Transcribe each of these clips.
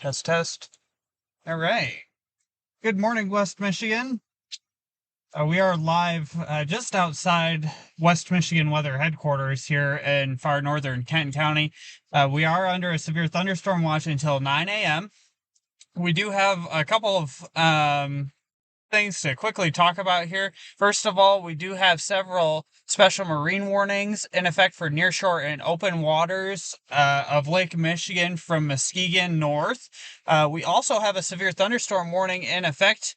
Test, test. All right. Good morning, West Michigan. We are live just outside West Michigan Weather Headquarters here in far northern Kent County. We are under a severe thunderstorm watch until 9 a.m. We do have a couple of things to quickly talk about here. First of all, we do have several special marine warnings in effect for nearshore and open waters of Lake Michigan from Muskegon north. We also have a severe thunderstorm warning in effect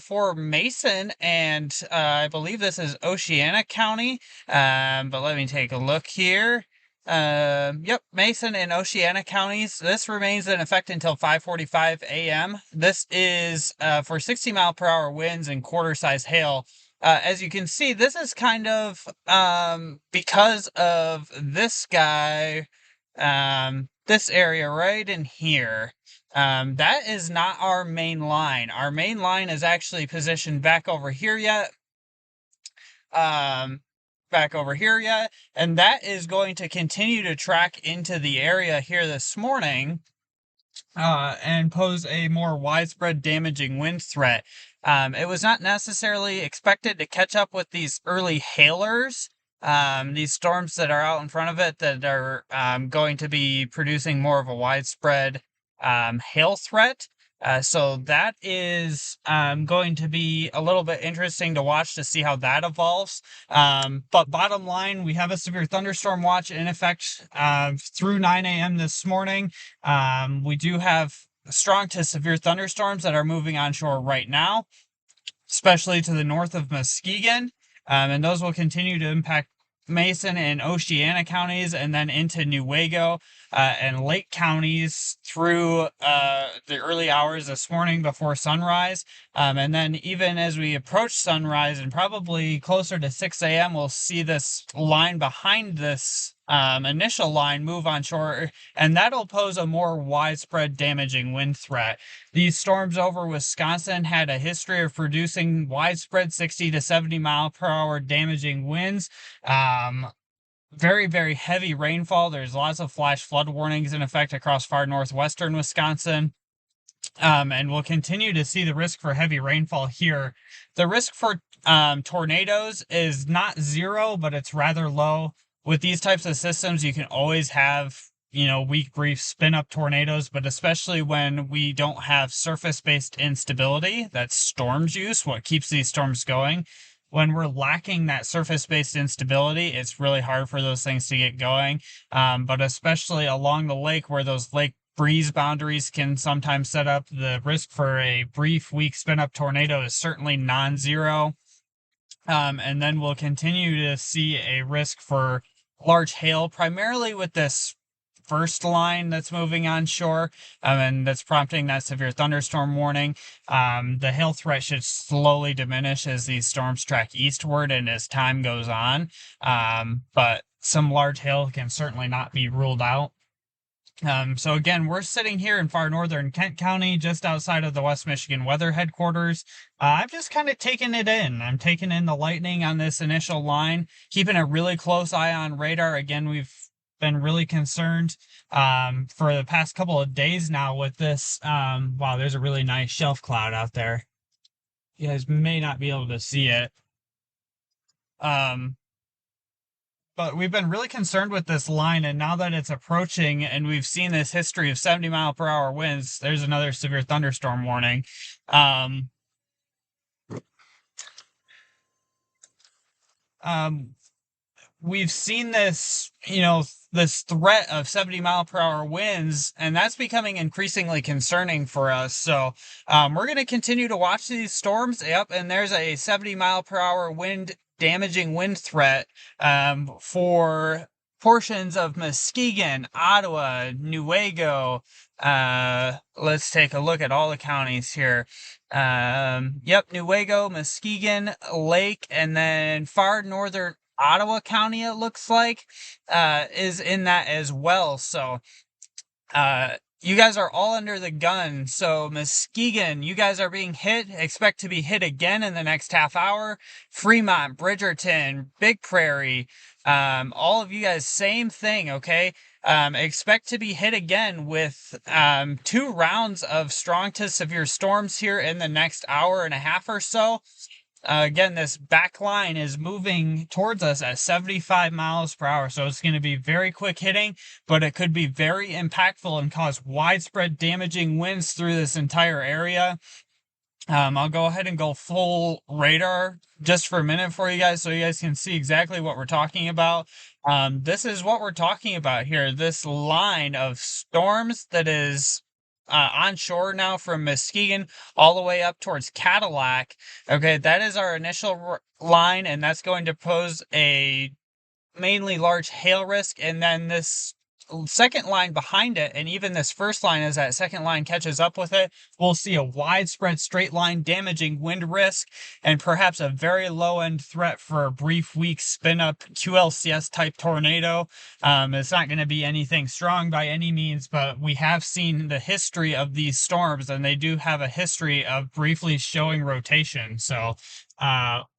for Mason and I believe this is Oceana County. But let me take a look here. Yep, Mason and Oceana counties. This remains in effect until 5:45 a.m. This is for 60-mile-per-hour winds and quarter-size hail. As you can see, this is kind of because of this guy, this area right in here. That is not our main line. Our main line is actually positioned back over here yet. And that is going to continue to track into the area here this morning and pose a more widespread damaging wind threat. It was not necessarily expected to catch up with these early hailers, these storms that are out in front of it that are going to be producing more of a widespread hail threat. So that is going to be a little bit interesting to watch to see how that evolves. But bottom line, we have a severe thunderstorm watch in effect through 9 a.m. this morning. We do have strong to severe thunderstorms that are moving onshore right now, especially to the north of Muskegon. And those will continue to impact Mason and Oceana counties and then into Newaygo and Lake counties through the early hours this morning before sunrise. And then even as we approach sunrise and probably closer to 6 a.m., we'll see this line behind this initial line move onshore, and that'll pose a more widespread damaging wind threat. These storms over Wisconsin had a history of producing widespread 60 to 70 mile per hour damaging winds. Very, very heavy rainfall. There's lots of flash flood warnings in effect across far northwestern Wisconsin. And we'll continue to see the risk for heavy rainfall here. The risk for tornadoes is not zero, but it's rather low. With these types of systems, you can always have, weak, brief spin-up tornadoes, but especially when we don't have surface-based instability, that's storm juice, what keeps these storms going. When we're lacking that surface-based instability, it's really hard for those things to get going. But especially along the lake where those lake breeze boundaries can sometimes set up, the risk for a brief, weak spin-up tornado is certainly non-zero. And then we'll continue to see a risk for large hail, primarily with this first line that's moving onshore, and that's prompting that severe thunderstorm warning. The hail threat should slowly diminish as these storms track eastward and as time goes on. But some large hail can certainly not be ruled out. So again, we're sitting here in far northern Kent County, just outside of the West Michigan Weather Headquarters. I'm just kind of taking it in. I'm taking in the lightning on this initial line, keeping a really close eye on radar. Again, we've been really concerned for the past couple of days now with this. Wow, there's a really nice shelf cloud out there. You guys may not be able to see it. But we've been really concerned with this line, and now that it's approaching and we've seen this history of 70 mile per hour winds, there's another severe thunderstorm warning. We've seen this, this threat of 70 mile per hour winds, and that's becoming increasingly concerning for us. So we're going to continue to watch these storms. Yep, and there's a 70 mile per hour damaging wind threat for portions of Muskegon, Ottawa, Newaygo. Let's take a look at all the counties here. Yep, Newaygo, Muskegon, Lake, and then far northern Ottawa County, it looks like, is in that as well. So you guys are all under the gun. So Muskegon, you guys are being hit. Expect to be hit again in the next half hour. Fremont, Bridgerton, Big Prairie, all of you guys, same thing. Okay. Expect to be hit again with 2 rounds of strong to severe storms here in the next hour and a half or so. Again, this back line is moving towards us at 75 miles per hour, so it's going to be very quick hitting, but it could be very impactful and cause widespread damaging winds through this entire area. I'll go ahead and go full radar just for a minute for you guys so you guys can see exactly what we're talking about. This is what we're talking about here. This line of storms that is onshore now from Muskegon all the way up towards Cadillac. Okay, that is our initial line, and that's going to pose a mainly large hail risk. And then this second line behind it, and even this first line, as that second line catches up with it, we'll see a widespread straight line damaging wind risk and perhaps a very low end threat for a brief weak spin up QLCS type tornado. It's not going to be anything strong by any means, but we have seen the history of these storms, and they do have a history of briefly showing rotation. So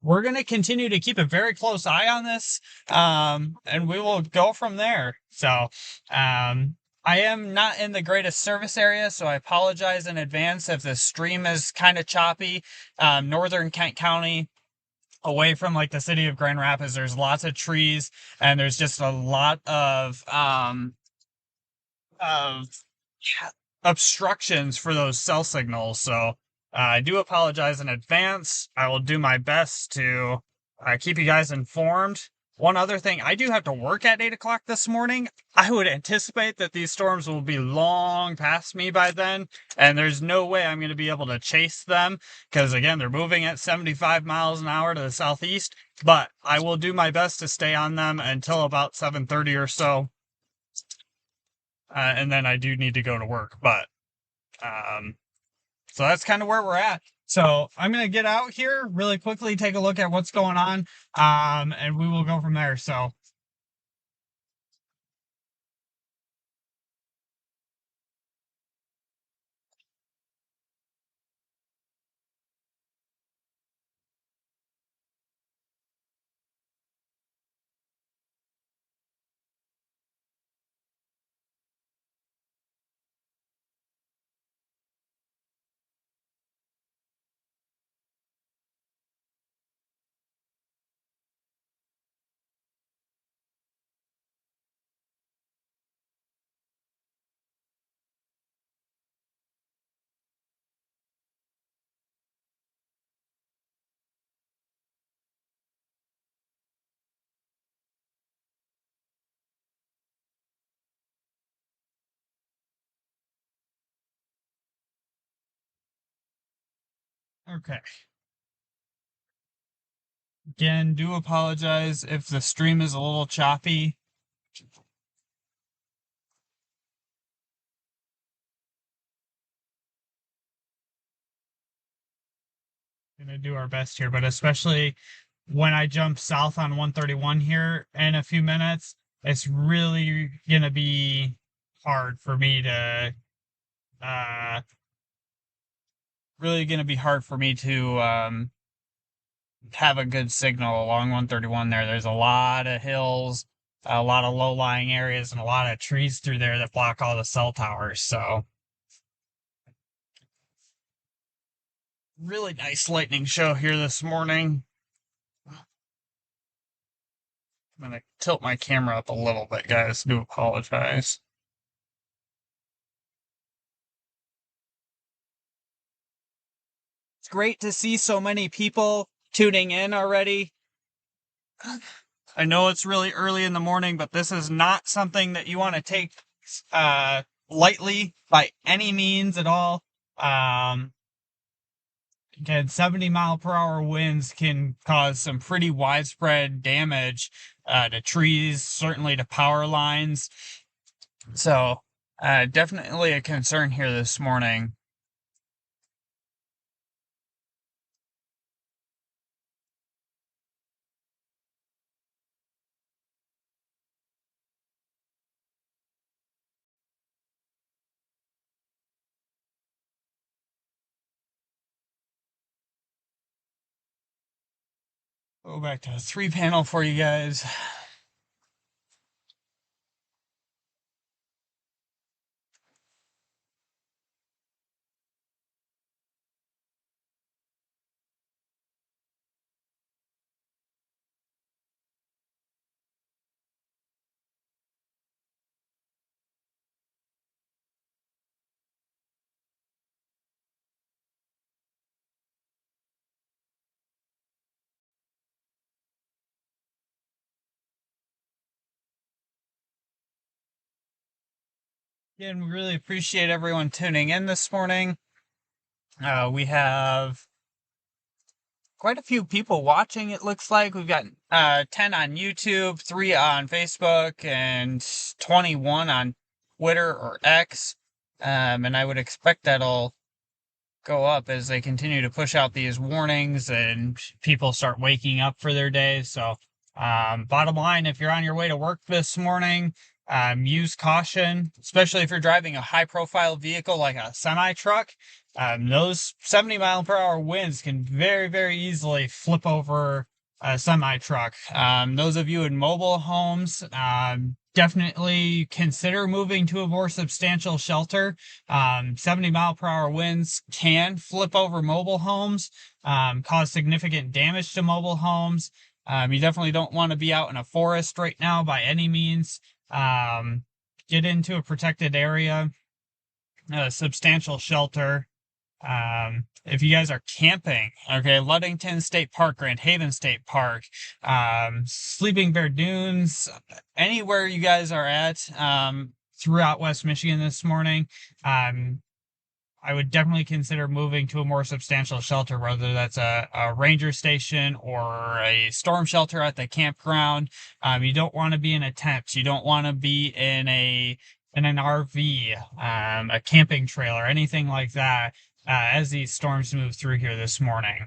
we're going to continue to keep a very close eye on this, and we will go from there. So, I am not in the greatest service area, so I apologize in advance if the stream is kind of choppy. Northern Kent County, away from like the city of Grand Rapids, there's lots of trees, and there's just a lot of obstructions for those cell signals. So I do apologize in advance. I will do my best to keep you guys informed. One other thing, I do have to work at 8 o'clock this morning. I would anticipate that these storms will be long past me by then, and there's no way I'm going to be able to chase them because, again, they're moving at 75 miles an hour to the southeast. But I will do my best to stay on them until about 7:30 or so. And then I do need to go to work. But so that's kind of where we're at. So I'm going to get out here really quickly, take a look at what's going on, and we will go from there. So okay. Again, do apologize if the stream is a little choppy. Gonna do our best here, but especially when I jump south on 131 here in a few minutes, it's really gonna be hard for me to uh really gonna be hard for me to have a good signal along 131 there. There's a lot of hills, a lot of low-lying areas, and a lot of trees through there that block all the cell towers. So really nice lightning show here this morning. I'm gonna tilt my camera up a little bit, guys. Do apologize. It's great to see so many people tuning in already. I know it's really early in the morning, but this is not something that you want to take lightly by any means at all. Again, 70-mile-per-hour winds can cause some pretty widespread damage to trees, certainly to power lines. So, definitely a concern here this morning. Go back to a 3-panel for you guys. Again, we really appreciate everyone tuning in this morning. We have quite a few people watching, it looks like. We've got 10 on YouTube, 3 on Facebook, and 21 on Twitter or X. And I would expect that'll go up as they continue to push out these warnings and people start waking up for their day. So, bottom line, if you're on your way to work this morning, use caution, especially if you're driving a high profile vehicle like a semi truck. Those 70-mile-per-hour winds can very, very easily flip over a semi truck. Those of you in mobile homes, definitely consider moving to a more substantial shelter. 70-mile-per-hour winds can flip over mobile homes, cause significant damage to mobile homes. You definitely don't want to be out in a forest right now by any means. Get into a protected area, a substantial shelter. If you guys are camping, okay, Ludington State Park, Grand Haven State Park, Sleeping Bear Dunes, anywhere you guys are at, throughout West Michigan this morning, I would definitely consider moving to a more substantial shelter, whether that's a ranger station or a storm shelter at the campground. You don't want to be in a tent. You don't want to be in an RV, a camping trailer, anything like that, as these storms move through here this morning.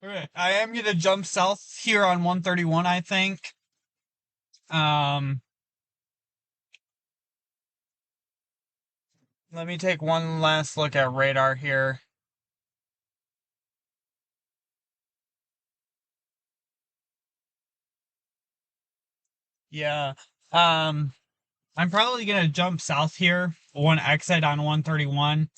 Okay, I am gonna jump south here on 131, I think. Um, Let me take one last look at radar here. Yeah. I'm probably gonna jump south here, one exit on 131.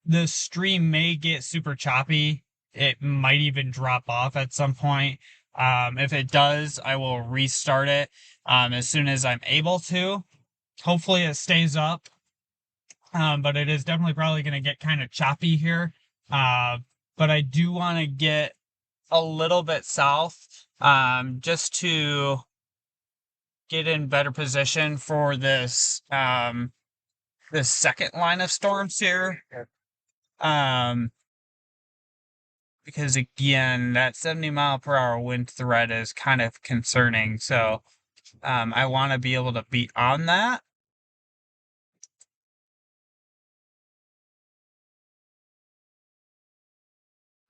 The stream may get super choppy. It might even drop off at some point. If it does, I will restart it as soon as I'm able to. Hopefully it stays up. But it is definitely probably going to get kind of choppy here. But I do want to get a little bit south just to get in better position for this second line of storms here. Because again, that 70-mile-per-hour wind threat is kind of concerning. So I want to be able to beat on that.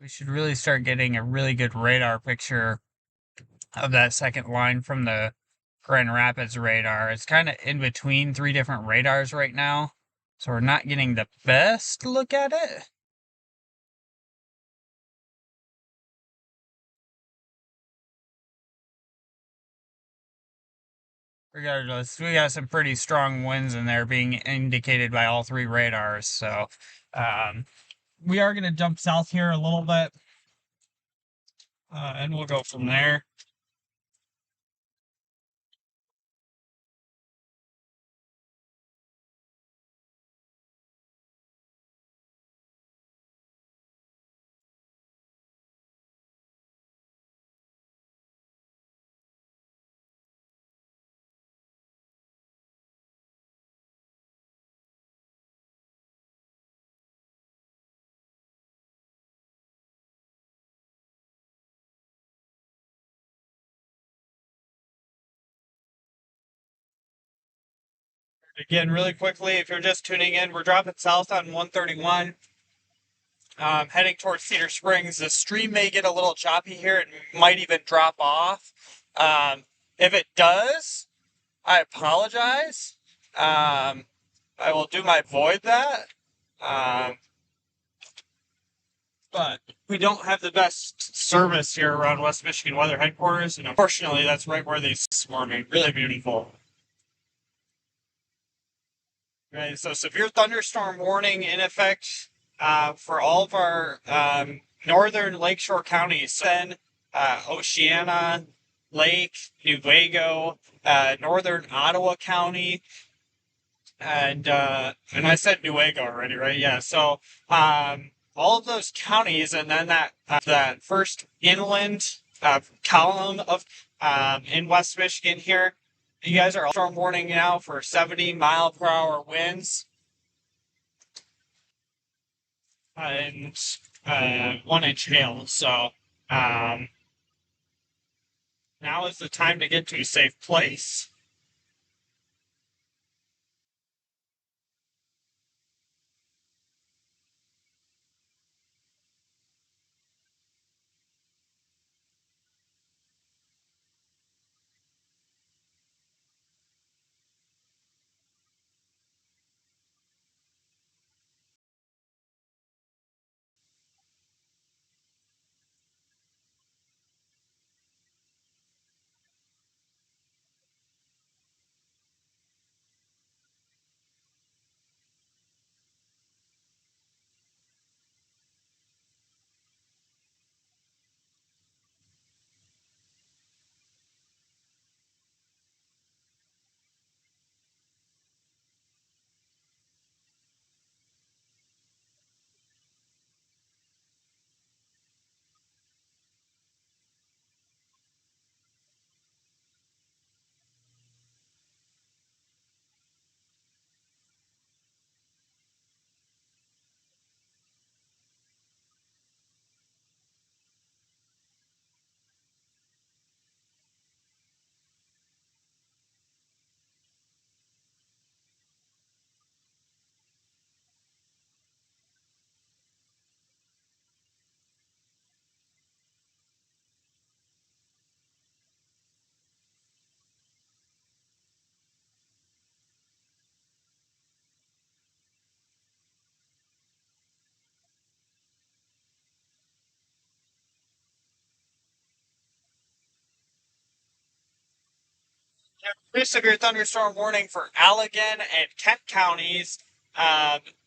We should really start getting a really good radar picture of that second line from the Grand Rapids radar. It's kind of in between 3 different radars right now, so we're not getting the best look at it. Regardless, we got some pretty strong winds in there being indicated by all 3 radars, so we are going to jump south here a little bit, and we'll go from there. Again, really quickly, if you're just tuning in, we're dropping south on 131, heading towards Cedar Springs. The stream may get a little choppy here. It might even drop off. If it does, I apologize. I will do my void that. Um, but we don't have the best service here around West Michigan Weather Headquarters, and unfortunately, that's right where they this morning. Really beautiful. Right, so severe thunderstorm warning in effect for all of our northern lakeshore counties. Then Oceana, Lake, Newaygo, northern Ottawa County, and I said Newaygo already, right? Yeah. So all of those counties, and then that first inland column of in West Michigan here. You guys are all storm warning now for 70-mile-per-hour winds and 1-inch hail. So um, now is the time to get to a safe place. Pretty severe thunderstorm warning for Allegan and Kent counties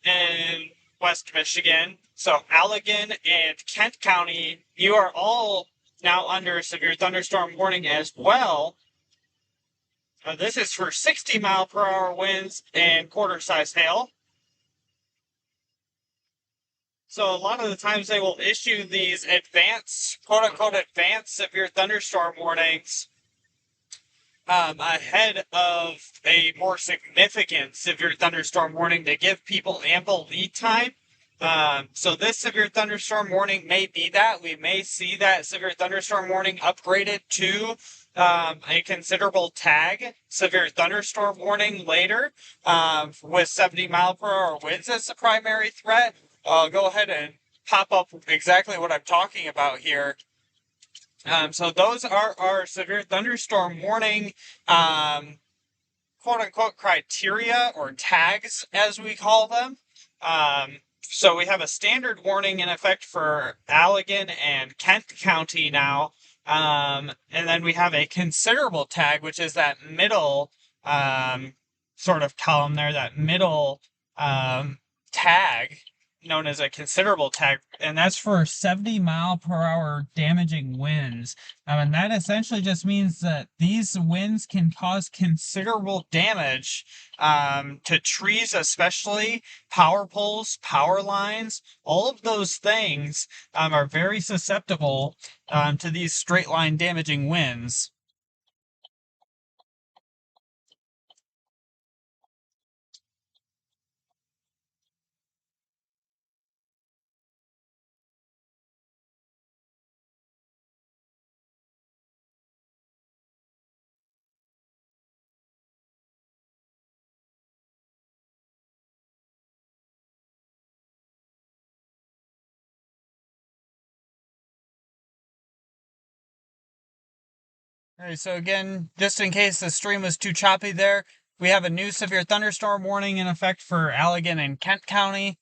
in West Michigan. So Allegan and Kent County, you are all now under a severe thunderstorm warning as well. This is for 60-mile-per-hour winds and quarter-size hail. So a lot of the times they will issue these advanced, quote-unquote, advanced severe thunderstorm warnings ahead of a more significant severe thunderstorm warning to give people ample lead time. So this severe thunderstorm warning may be that. We may see that severe thunderstorm warning upgraded to a considerable tag severe thunderstorm warning later with 70-mile-per-hour winds as the primary threat. I'll go ahead and pop up exactly what I'm talking about here. So those are our severe thunderstorm warning, quote unquote criteria or tags as we call them. So we have a standard warning in effect for Allegan and Kent County now. And then we have a considerable tag, which is that middle sort of column there, that middle tag known as a considerable tag, and that's for 70-mile-per-hour damaging winds. And that essentially just means that these winds can cause considerable damage to trees, especially power poles, power lines. All of those things are very susceptible to these straight line damaging winds. All right, so again, just in case the stream was too choppy there, we have a new severe thunderstorm warning in effect for Allegan and Kent County.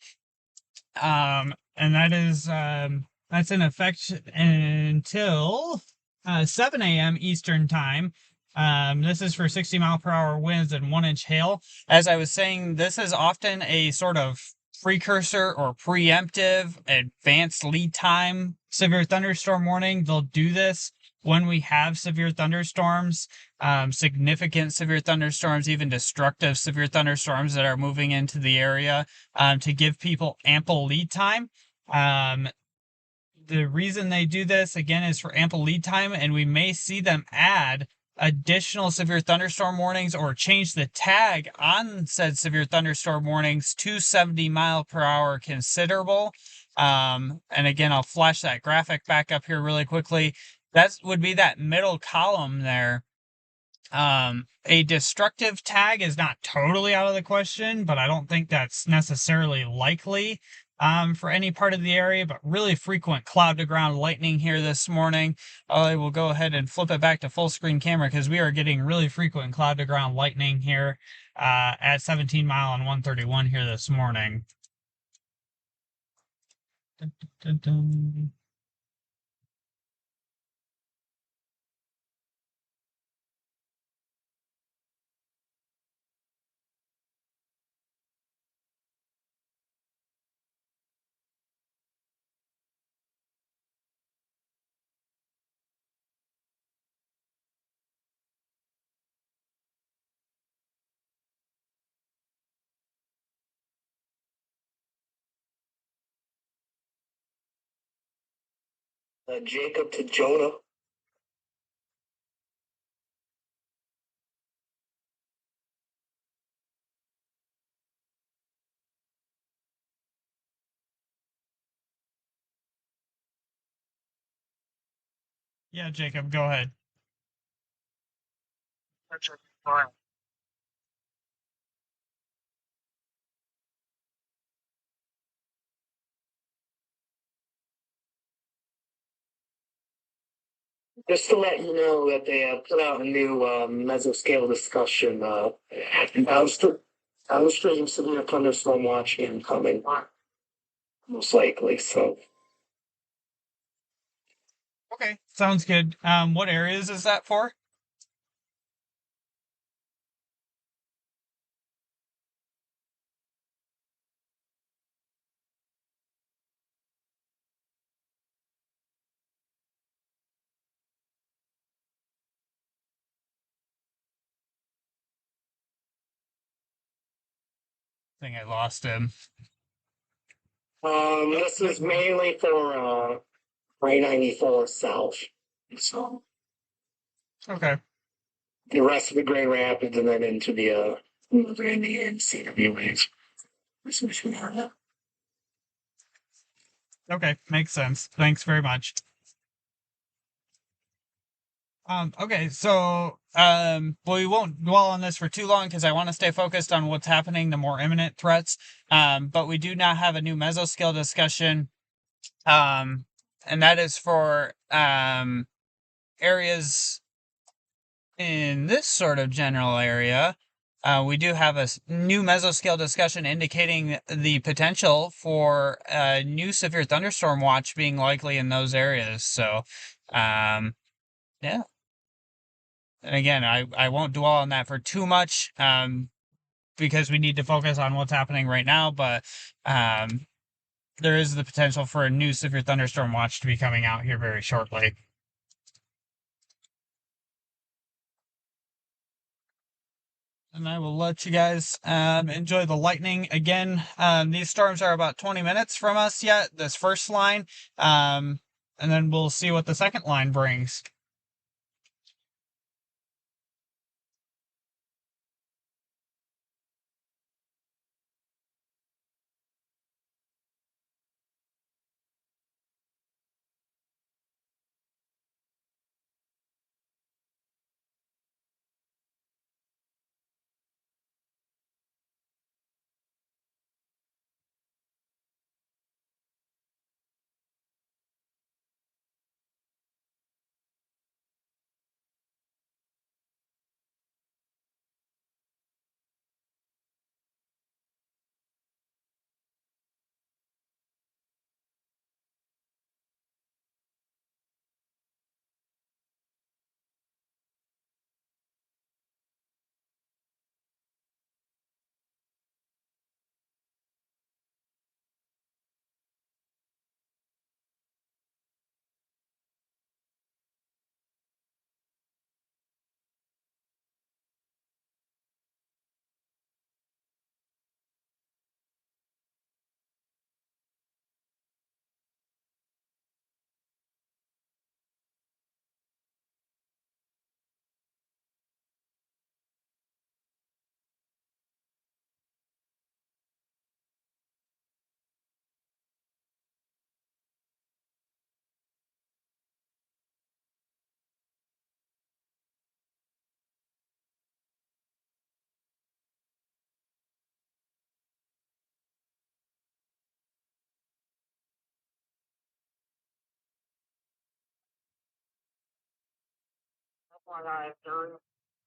And that's in effect until 7 a.m. Eastern time. This is for 60-mile-per-hour winds and 1-inch hail. As I was saying, this is often a sort of precursor or preemptive advanced lead time severe thunderstorm warning. They'll do this when we have severe thunderstorms, significant severe thunderstorms, even destructive severe thunderstorms that are moving into the area, to give people ample lead time. The reason they do this, again, is for ample lead time, and we may see them add additional severe thunderstorm warnings or change the tag on said severe thunderstorm warnings to 70-mile-per-hour considerable. And again, I'll flash that graphic back up here really quickly. That would be that middle column there. A destructive tag is not totally out of the question, but I don't think that's necessarily likely for any part of the area, but really frequent cloud to ground lightning here this morning. I will go ahead and flip it back to full screen camera because we are getting really frequent cloud to ground lightning here at 17 mile and 131 here this morning. Dun, dun, dun. Jacob to Jonah. Yeah, Jacob, go ahead. Just to let you know that they put out a new mesoscale discussion. Downstream severe thunderstorm watch incoming, most likely. So Okay, sounds good. What areas is that for? I think I lost him. this is mainly for I-94 south. So Okay. the rest of the Grand Rapids and then into the Randy and CWH. Okay, makes sense. Thanks very much. Okay, so we won't dwell on this for too long because I want to stay focused on what's happening, the more imminent threats. But we do now have a new mesoscale discussion. And that is for areas in this sort of general area. We do have a new mesoscale discussion indicating the potential for a new severe thunderstorm watch being likely in those areas. So, yeah. And again, I won't dwell on that for too much, because we need to focus on what's happening right now. But there is the potential for a new severe thunderstorm watch to be coming out here very shortly. And I will let you guys enjoy the lightning. Again, these storms are about 20 minutes from us yet, this first line. And then we'll see what the second line brings.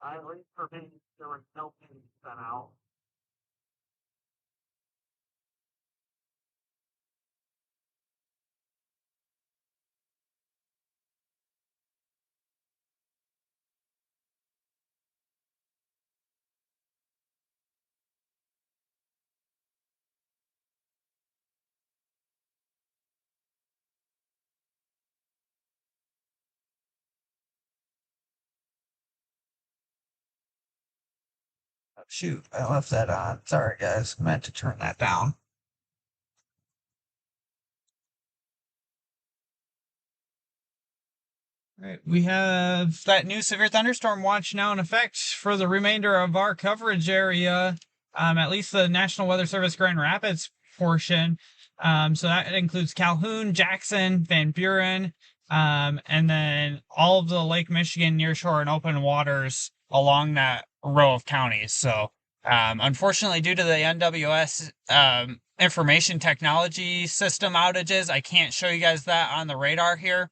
At least for me, there was no pins sent out. Oh, shoot, I left that on. Sorry, guys. I meant to turn that down. Right, we have that new severe thunderstorm watch now in effect for the remainder of our coverage area, at least the National Weather Service Grand Rapids portion. So that includes Calhoun, Jackson, Van Buren, and then all of the Lake Michigan nearshore and open waters along that row of counties. So, unfortunately, due to the NWS information technology system outages, I can't show you guys that on the radar here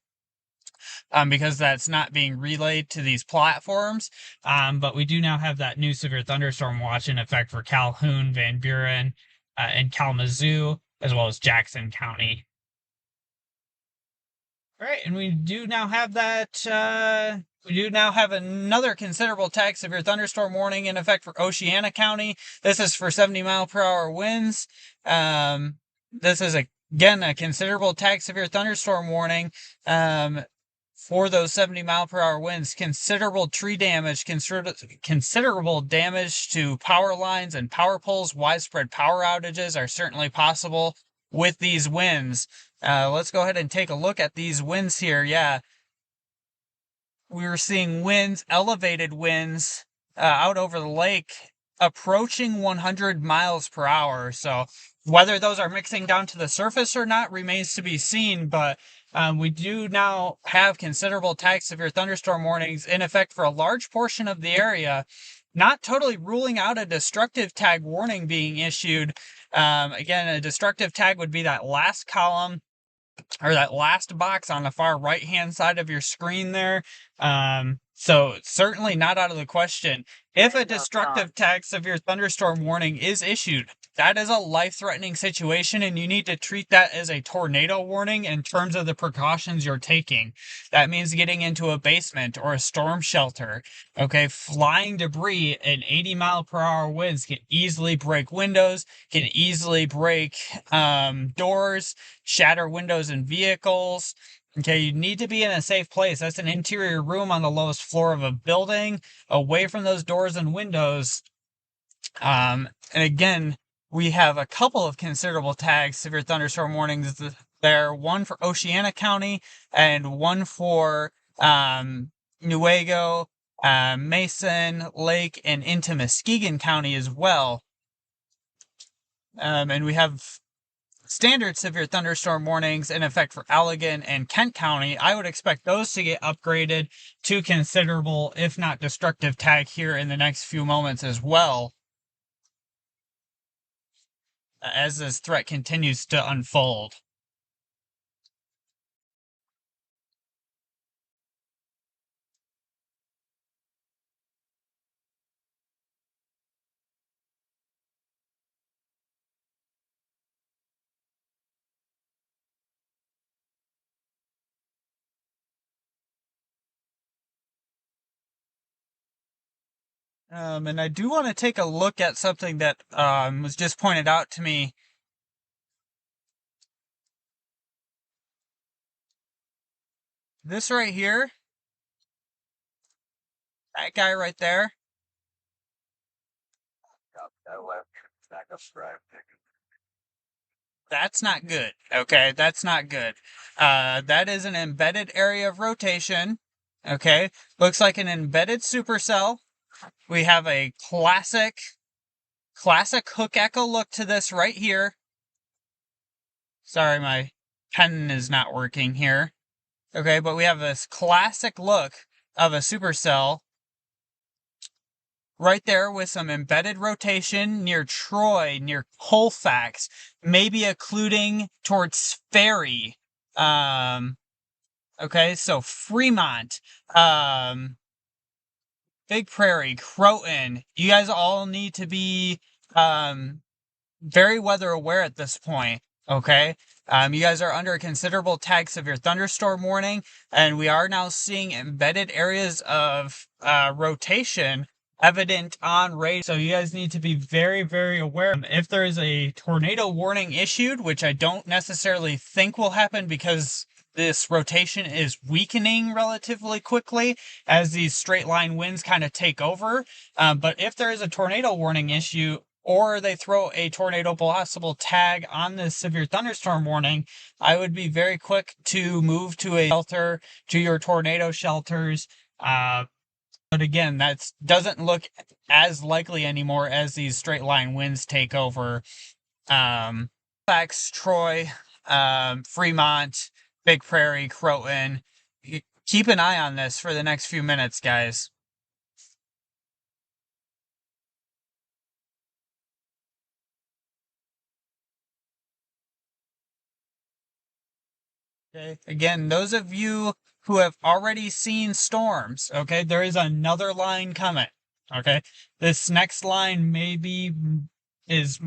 because that's not being relayed to these platforms. But we do now have that new severe thunderstorm watch in effect for Calhoun, Van Buren, and Kalamazoo, as well as Jackson County. All right, and we do now have that. We do now have another considerable tag severe thunderstorm warning in effect for Oceana County. This is for 70-mile-per-hour winds. This is again a considerable tag severe thunderstorm warning. For those 70-mile-per-hour winds, considerable tree damage, considerable damage to power lines and power poles, widespread power outages are certainly possible with these winds. Let's go ahead and take a look at these winds here. Yeah, we were seeing winds, elevated winds out over the lake approaching 100 miles per hour. So whether those are mixing down to the surface or not remains to be seen, but we do now have considerable tag severe thunderstorm warnings in effect for a large portion of the area, not totally ruling out a destructive tag warning being issued. Again, a destructive tag would be that last column or that last box on the far right hand side of your screen there. So certainly not out of the question. If a destructive tag severe thunderstorm warning is issued, that is a life-threatening situation, and you need to treat that as a tornado warning in terms of the precautions you're taking. That means getting into a basement or a storm shelter. Okay, flying debris in 80-mile-per-hour winds can easily break windows, can easily break doors, shatter windows in vehicles. Okay, you need to be in a safe place. That's an interior room on the lowest floor of a building, away from those doors and windows. And again, we have a couple of considerable tags, severe thunderstorm warnings there. One for Oceana County and one for Newaygo, Mason, Lake, and into Muskegon County as well. And we have standard severe thunderstorm warnings in effect for Allegan and Kent County. I would expect those to get upgraded to considerable, if not destructive tag here in the next few moments as well, as this threat continues to unfold. And I do want to take a look at something that was just pointed out to me. This right here, that guy right there. That's not good. Okay, that's not good. That is an embedded area of rotation. Okay, looks like an embedded supercell. We have a classic hook echo look to this right here. Sorry, my pen is not working here. Okay, but we have this classic look of a supercell right there with some embedded rotation near Troy, near Colfax, maybe occluding towards Ferry. Okay, so Fremont. Big Prairie, Croton, you guys all need to be very weather aware at this point. Okay. You guys are under a considerable tag severe thunderstorm warning, and we are now seeing embedded areas of rotation evident on radar. So you guys need to be very, very aware. If there is a tornado warning issued, which I don't necessarily think will happen because this rotation is weakening relatively quickly as these straight line winds kind of take over. But if there is a tornado warning issue, or they throw a tornado possible tag on this severe thunderstorm warning, I would be very quick to move to a shelter, to your tornado shelters. But again, that doesn't look as likely anymore as these straight line winds take over. Troy, Fremont, Big Prairie, Croton. Keep an eye on this for the next few minutes, guys. Okay. Again, those of you who have already seen storms, okay, there is another line coming. Okay. This next line maybe is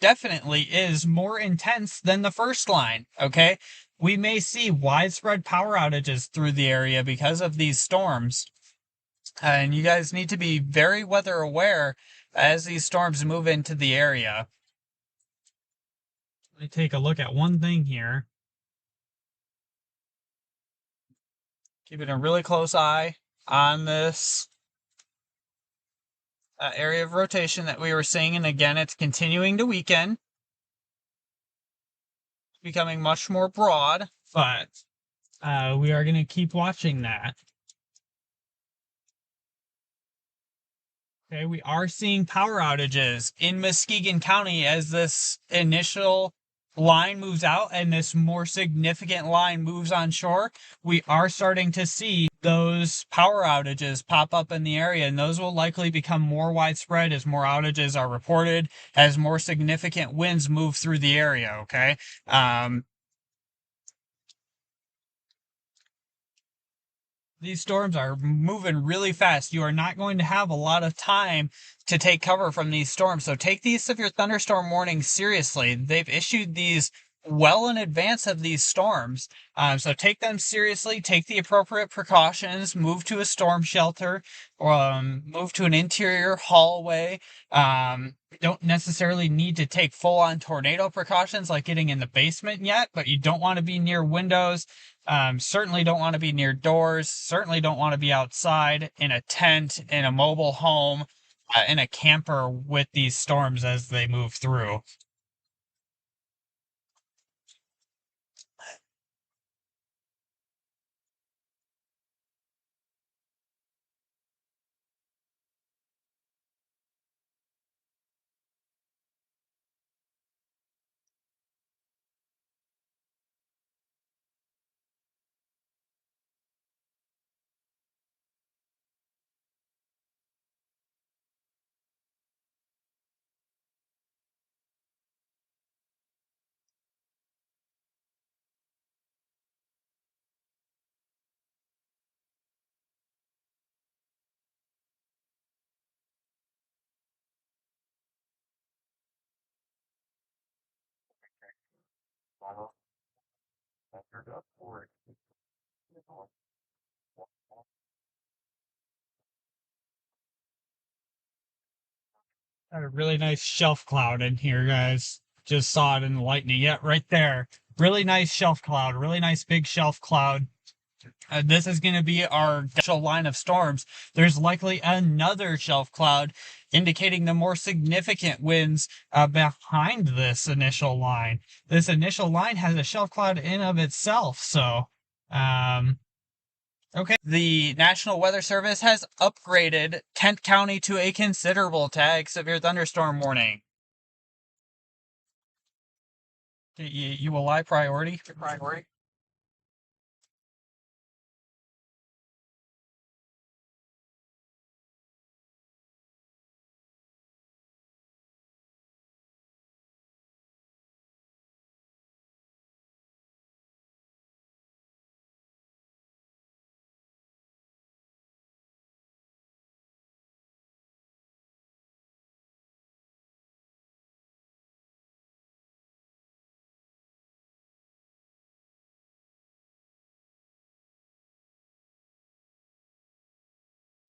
definitely is more intense than the first line. Okay. We may see widespread power outages through the area because of these storms. And you guys need to be very weather aware as these storms move into the area. Let me take a look at one thing here. Keeping a really close eye on this area of rotation that we were seeing, and again, it's continuing to weaken, becoming much more broad, but we are going to keep watching that. Okay, we are seeing power outages in Muskegon County as this initial line moves out and this more significant line moves on shore. We are starting to see those power outages pop up in the area, and those will likely become more widespread as more outages are reported, as more significant winds move through the area, okay? These storms are moving really fast. You are not going to have a lot of time to take cover from these storms. So take these severe thunderstorm warnings seriously. They've issued these well in advance of these storms. So take them seriously, take the appropriate precautions, move to a storm shelter, or move to an interior hallway. Don't necessarily need to take full on tornado precautions like getting in the basement yet, but you don't want to be near windows. Certainly don't want to be near doors. Certainly don't want to be outside in a tent, in a mobile home, in a camper with these storms as they move through. Got a really nice shelf cloud in here, guys. Just saw it in the lightning. Yeah, right there. Really nice shelf cloud. Really nice big shelf cloud. This is going to be our initial line of storms. There's likely another shelf cloud indicating the more significant winds behind this initial line. This initial line has a shelf cloud in of itself, so okay. The National Weather Service has upgraded Kent County to a considerable tag severe thunderstorm warning. You will lie priority? Priority?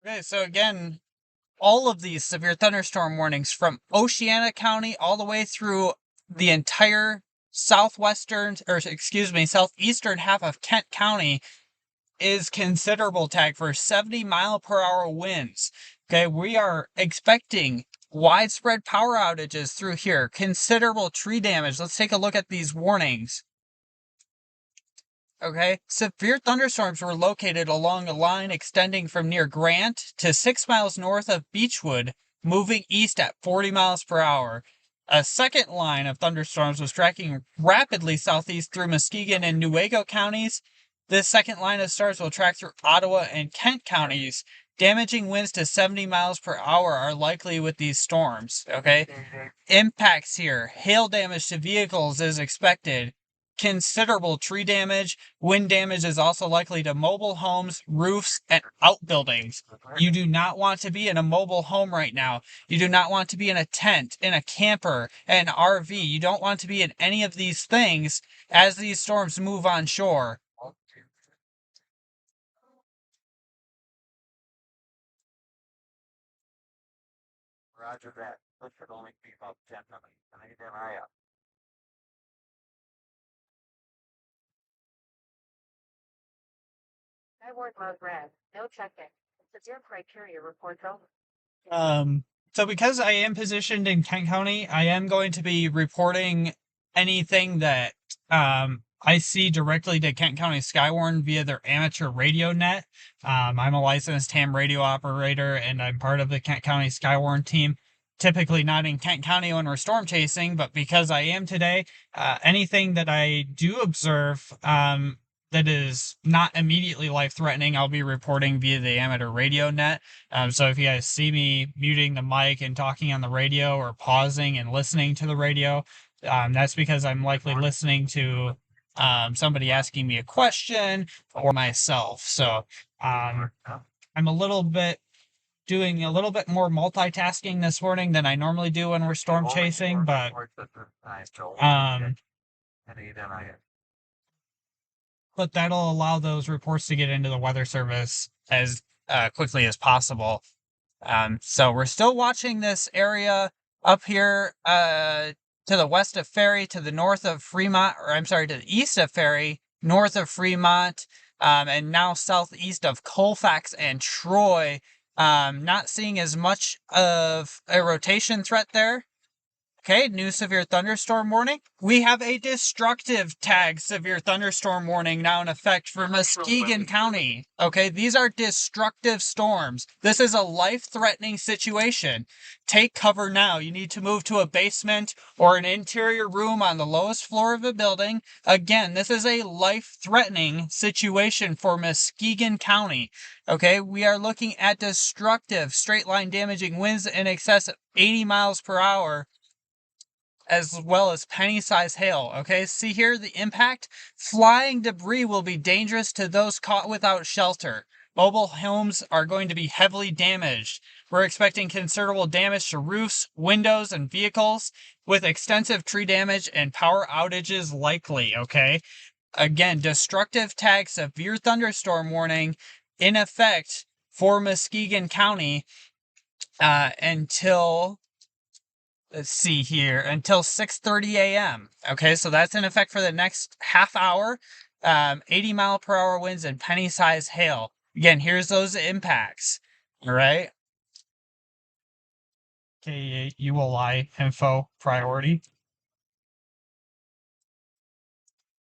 Okay, so again, all of these severe thunderstorm warnings from Oceana County all the way through the entire southeastern half of Kent County is considerable tag for 70-mile-per-hour winds. Okay, we are expecting widespread power outages through here, considerable tree damage. Let's take a look at these warnings. Okay, severe thunderstorms were located along a line extending from near Grant to 6 miles north of Beechwood, moving east at 40 miles per hour. A second line of thunderstorms was tracking rapidly southeast through Muskegon and Newaygo counties. This second line of stars will track through Ottawa and Kent counties. Damaging winds to 70 miles per hour are likely with these storms. Okay, impacts here. Hail damage to vehicles is expected. Considerable tree damage. Wind damage is also likely to mobile homes, roofs, and outbuildings. You do not want to be in a mobile home right now. You do not want to be in a tent, in a camper, an RV. You don't want to be in any of these things as these storms move on shore. Roger that. This should only be about 10 minutes. I need an eye out. I work mode red. No checking. Severe criteria reports over. So because I am positioned in Kent County, I am going to be reporting anything that I see directly to Kent County Skywarn via their amateur radio net. I'm a licensed ham radio operator, and I'm part of the Kent County Skywarn team. Typically not in Kent County when we're storm chasing, but because I am today, anything that I do observe that is not immediately life-threatening, I'll be reporting via the amateur radio net. So if you guys see me muting the mic and talking on the radio or pausing and listening to the radio, that's because I'm likely listening to somebody asking me a question or myself. So I'm doing a little bit more multitasking this morning than I normally do when we're storm chasing, but that'll allow those reports to get into the Weather Service as quickly as possible. So we're still watching this area up here to the west of Ferry, to the north of Fremont, to the east of Ferry, north of Fremont, and now southeast of Colfax and Troy. Not seeing as much of a rotation threat there. Okay, new severe thunderstorm warning. We have a destructive tag severe thunderstorm warning now in effect for Muskegon County. Okay, these are destructive storms. This is a life-threatening situation. Take cover now. You need to move to a basement or an interior room on the lowest floor of a building. Again, this is a life-threatening situation for Muskegon County. Okay, we are looking at destructive straight-line damaging winds in excess of 80 miles per hour, as well as penny-sized hail. Okay, see here the impact? Flying debris will be dangerous to those caught without shelter. Mobile homes are going to be heavily damaged. We're expecting considerable damage to roofs, windows, and vehicles, with extensive tree damage and power outages likely, okay? Again, destructive tag severe thunderstorm warning in effect for Muskegon County until... let's see here, until 6:30 a.m. Okay, so that's in effect for the next half hour. 80-mile-per-hour winds and penny-sized hail. Again, here's those impacts. All right. Okay, ULI info priority.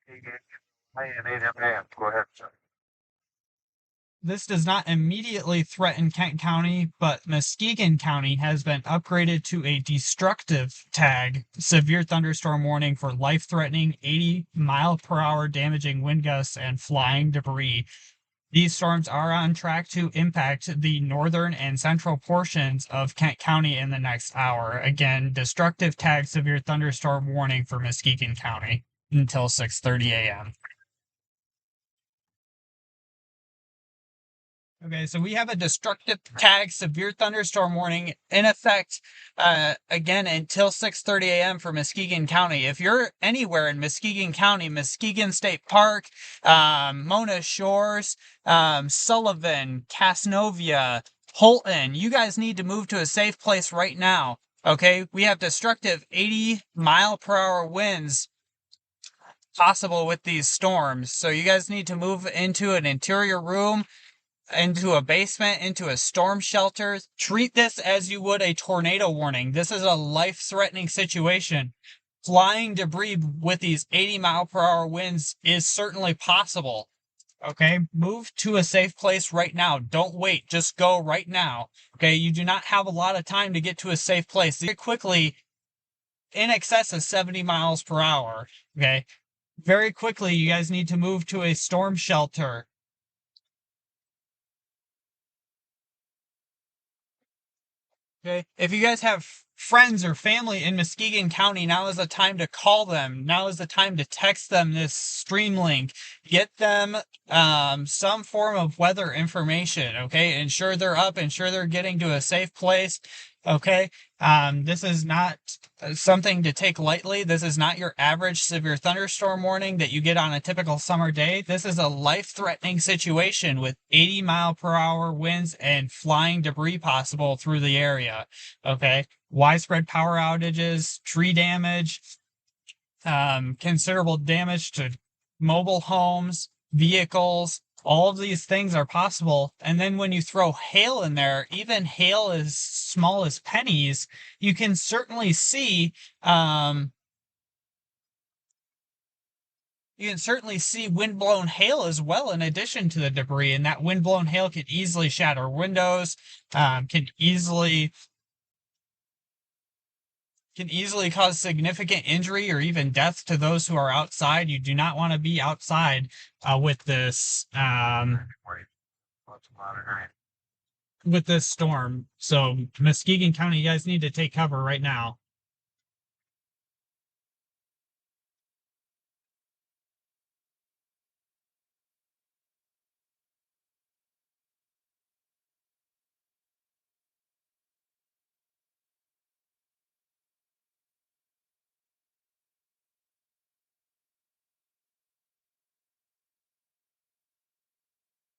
Go ahead, sir. This does not immediately threaten Kent County, but Muskegon County has been upgraded to a destructive tag severe thunderstorm warning for life-threatening 80-mile-per-hour damaging wind gusts and flying debris. These storms are on track to impact the northern and central portions of Kent County in the next hour. Again, destructive tag severe thunderstorm warning for Muskegon County until 6:30 a.m. Okay, so we have a destructive tag severe thunderstorm warning in effect again until 6:30 a.m. for Muskegon County. If you're anywhere in Muskegon County, Muskegon State Park, Mona Shores, Sullivan, Casnovia, Holton, you guys need to move to a safe place right now. Okay, we have destructive 80-mile-per-hour winds possible with these storms. So you guys need to move into an interior room, into a basement, into a storm shelter. Treat this as you would a tornado warning. This is a life-threatening situation. Flying debris with these 80-mile-per-hour winds is certainly possible. Okay, move to a safe place right now. Don't wait. Just go right now. Okay, you do not have a lot of time to get to a safe place. Very quickly, in excess of 70 miles per hour. Okay, very quickly, you guys need to move to a storm shelter. Okay, if you guys have friends or family in Muskegon County, now is the time to call them. Now is the time to text them this stream link. Get them some form of weather information. Okay, ensure they're up, ensure they're getting to a safe place. Okay, this is not something to take lightly. This is not your average severe thunderstorm warning that you get on a typical summer day. This is a life-threatening situation with 80-mile-per-hour winds and flying debris possible through the area. Okay, widespread power outages, tree damage, considerable damage to mobile homes, vehicles. All of these things are possible. And then when you throw hail in there, even hail as small as pennies, you can certainly see windblown hail as well, in addition to the debris. And that windblown hail can easily shatter windows, can easily cause significant injury or even death to those who are outside. You do not want to be outside with this storm. So Muskegon County, you guys need to take cover right now.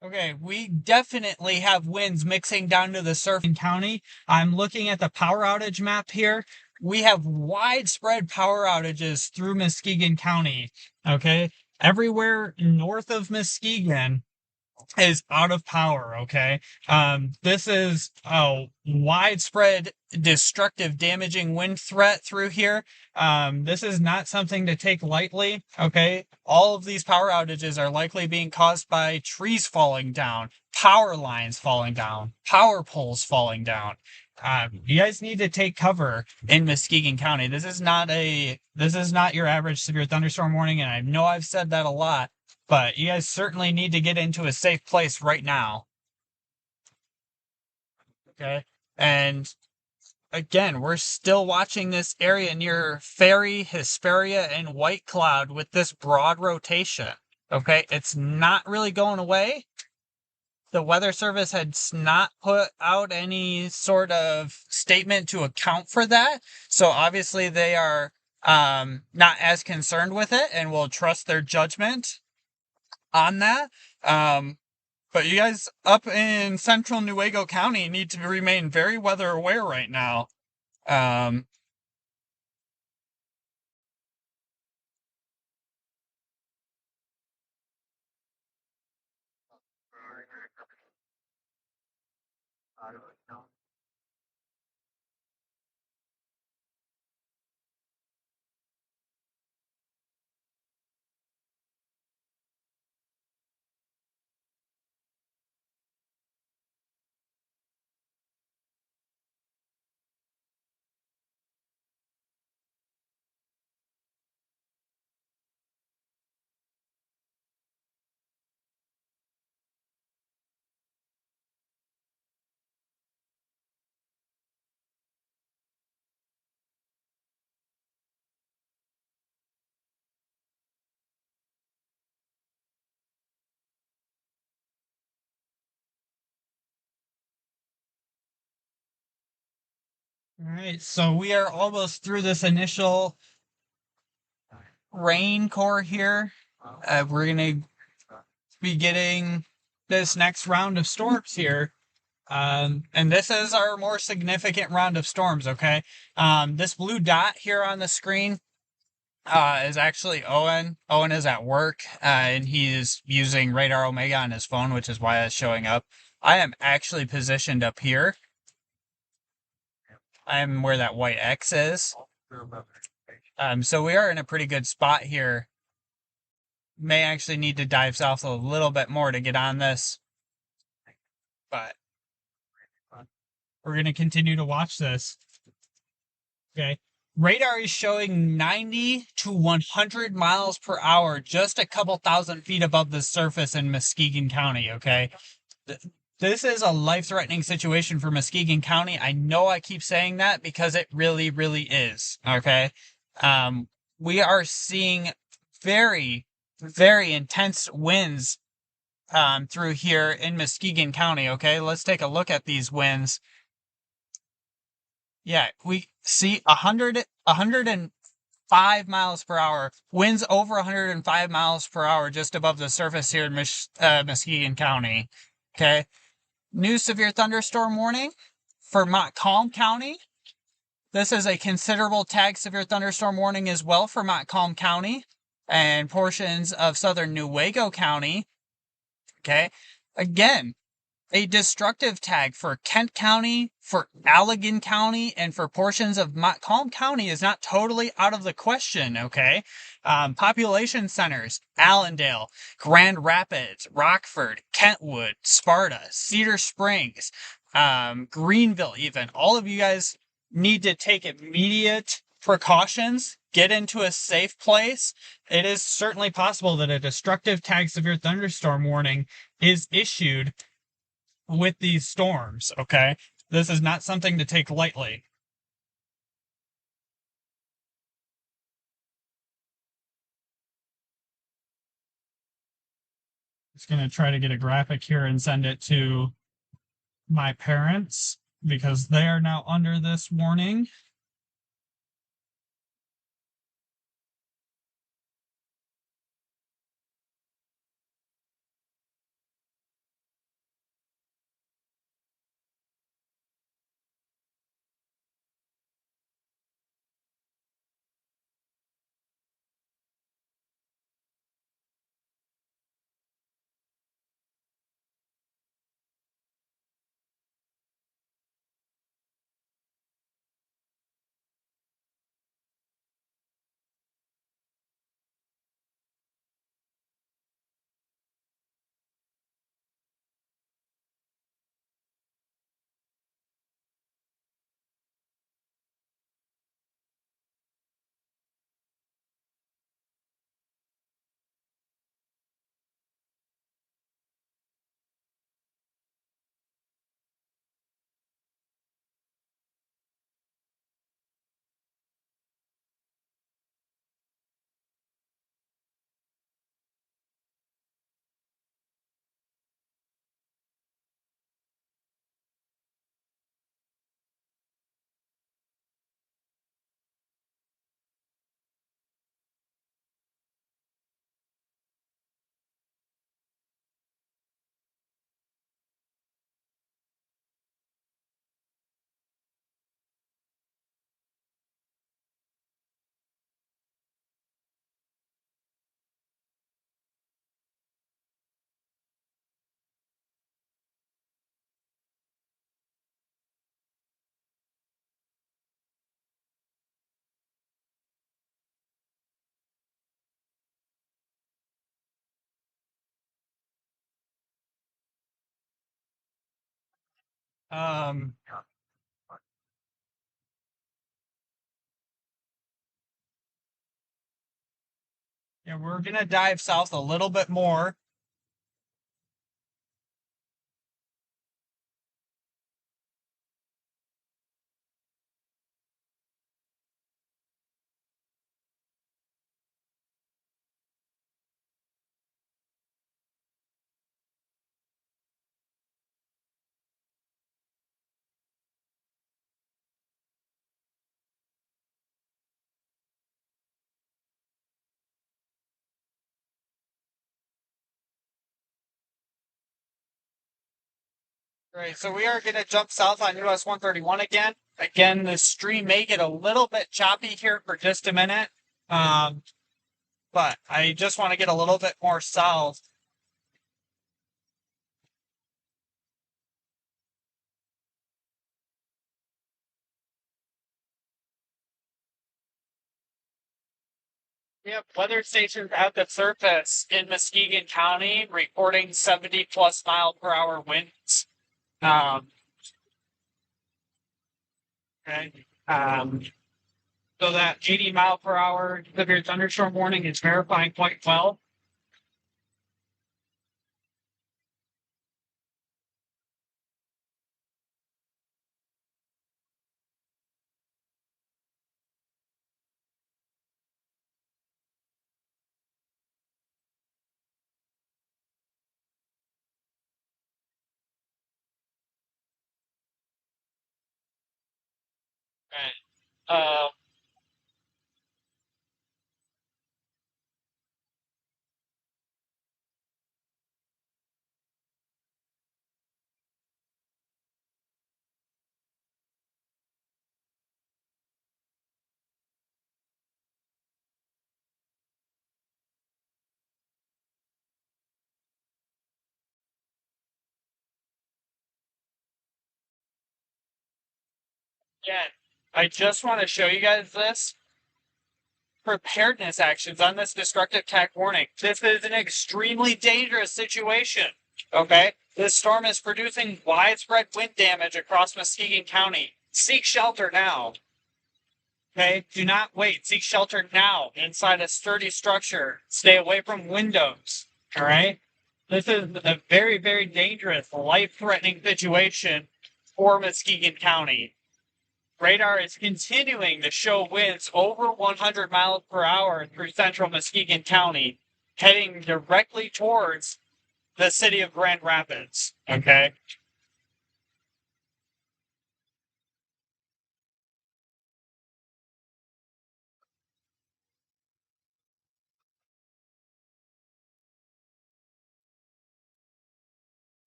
Okay, we definitely have winds mixing down to the surface in county. I'm looking at the power outage map here. We have widespread power outages through Muskegon County. Okay, everywhere north of Muskegon is out of power. Okay, this is a widespread destructive damaging wind threat through here. This is not something to take lightly. Okay, all of these power outages are likely being caused by trees falling down, power lines falling down, power poles falling down. You guys need to take cover in Muskegon County. This is not your average severe thunderstorm warning, and I know I've said that a lot, but you guys certainly need to get into a safe place right now. Okay. And again, we're still watching this area near Ferry, Hesperia, and White Cloud with this broad rotation. Okay. It's not really going away. The Weather Service has not put out any sort of statement to account for that. So obviously they are not as concerned with it and will trust their judgment on that. But you guys up in central Newaygo County need to remain very weather aware right now. All right, so we are almost through this initial rain core here. We're going to be getting this next round of storms here. And this is our more significant round of storms, okay? This blue dot here on the screen is actually Owen. Owen is at work, and he's using Radar Omega on his phone, which is why it's showing up. I am actually positioned up here. I am where that white X is. So we are in a pretty good spot here. May actually need to dive south a little bit more to get on this, but we're going to continue to watch this. Okay. Radar is showing 90 to 100 miles per hour just a couple thousand feet above the surface in Muskegon County, okay? This is a life-threatening situation for Muskegon County. I know I keep saying that because it really, really is, okay? We are seeing very, very intense winds through here in Muskegon County, okay? Let's take a look at these winds. Yeah, we see 105 miles per hour, winds over 105 miles per hour just above the surface here in Muskegon County. Okay. New severe thunderstorm warning for Montcalm County. This is a considerable tag severe thunderstorm warning as well for Montcalm County and portions of southern Newaygo County. Okay. Again, a destructive tag for Kent County, for Allegan County, and for portions of Montcalm County is not totally out of the question, okay? Population centers, Allendale, Grand Rapids, Rockford, Kentwood, Sparta, Cedar Springs, Greenville even. All of you guys need to take immediate precautions, get into a safe place. It is certainly possible that a destructive tag severe thunderstorm warning is issued with these storms, okay? This is not something to take lightly. Just going to try to get a graphic here and send it to my parents because they are now under this warning. Um, yeah, we're going to dive south a little bit more. Right, so we are going to jump south on US 131 again. Again, the stream may get a little bit choppy here for just a minute, um, but I just want to get a little bit more south. We have weather stations at the surface in Muskegon County reporting 70 plus mile per hour winds. Um, okay. So that 80 mile per hour severe thunderstorm warning is verifying quite well. Uh, Again, I just want to show you guys this preparedness actions on this destructive attack warning. This is an extremely dangerous situation. Okay? This storm is producing widespread wind damage across Muskegon County. Seek shelter now. Okay? Do not wait. Seek shelter now inside a sturdy structure. Stay away from windows. All right? This is a very, very dangerous, life threatening situation for Muskegon County. Radar is continuing to show winds over 100 miles per hour through central Muskegon County, heading directly towards the city of Grand Rapids. Okay.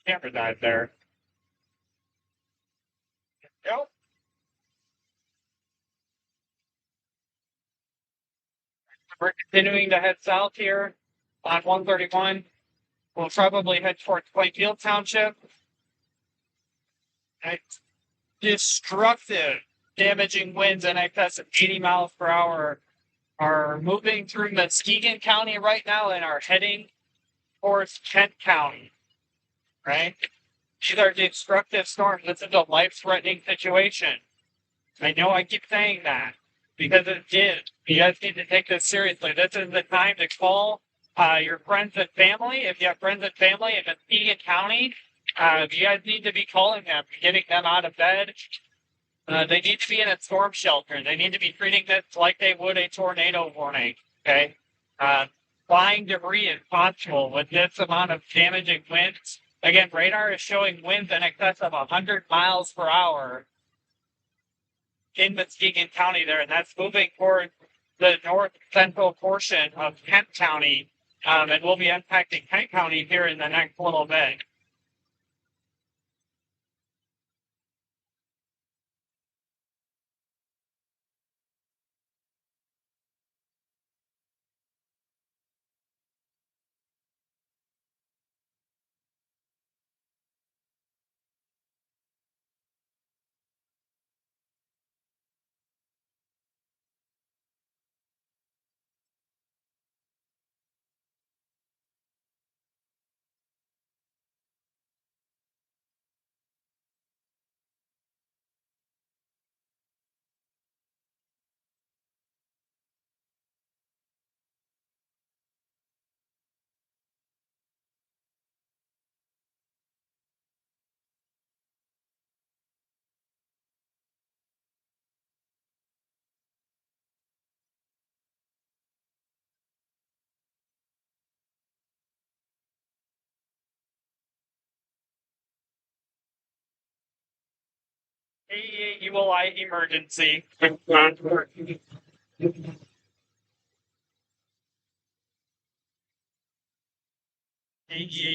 Camera died there. Yep. We're continuing to head south here on 131. We'll probably head towards Plainfield Township. Destructive, damaging winds in excess of 80 miles per hour are moving through Muskegon County right now and are heading towards Kent County. Right? These are destructive storms. This is a life-threatening situation. I know I keep saying that because it did. You guys need to take this seriously. This is the time to call your friends and family. If you have friends and family in Muskegon County, you guys need to be calling them, getting them out of bed. They need to be in a storm shelter. They need to be treating this like they would a tornado warning. Okay, flying debris is possible with this amount of damaging winds. Again, radar is showing winds in excess of 100 miles per hour in Muskegon County there, and that's moving toward the north central portion of Kent County, and will be impacting Kent County here in the next little bit. AEA ULI emergency. AEA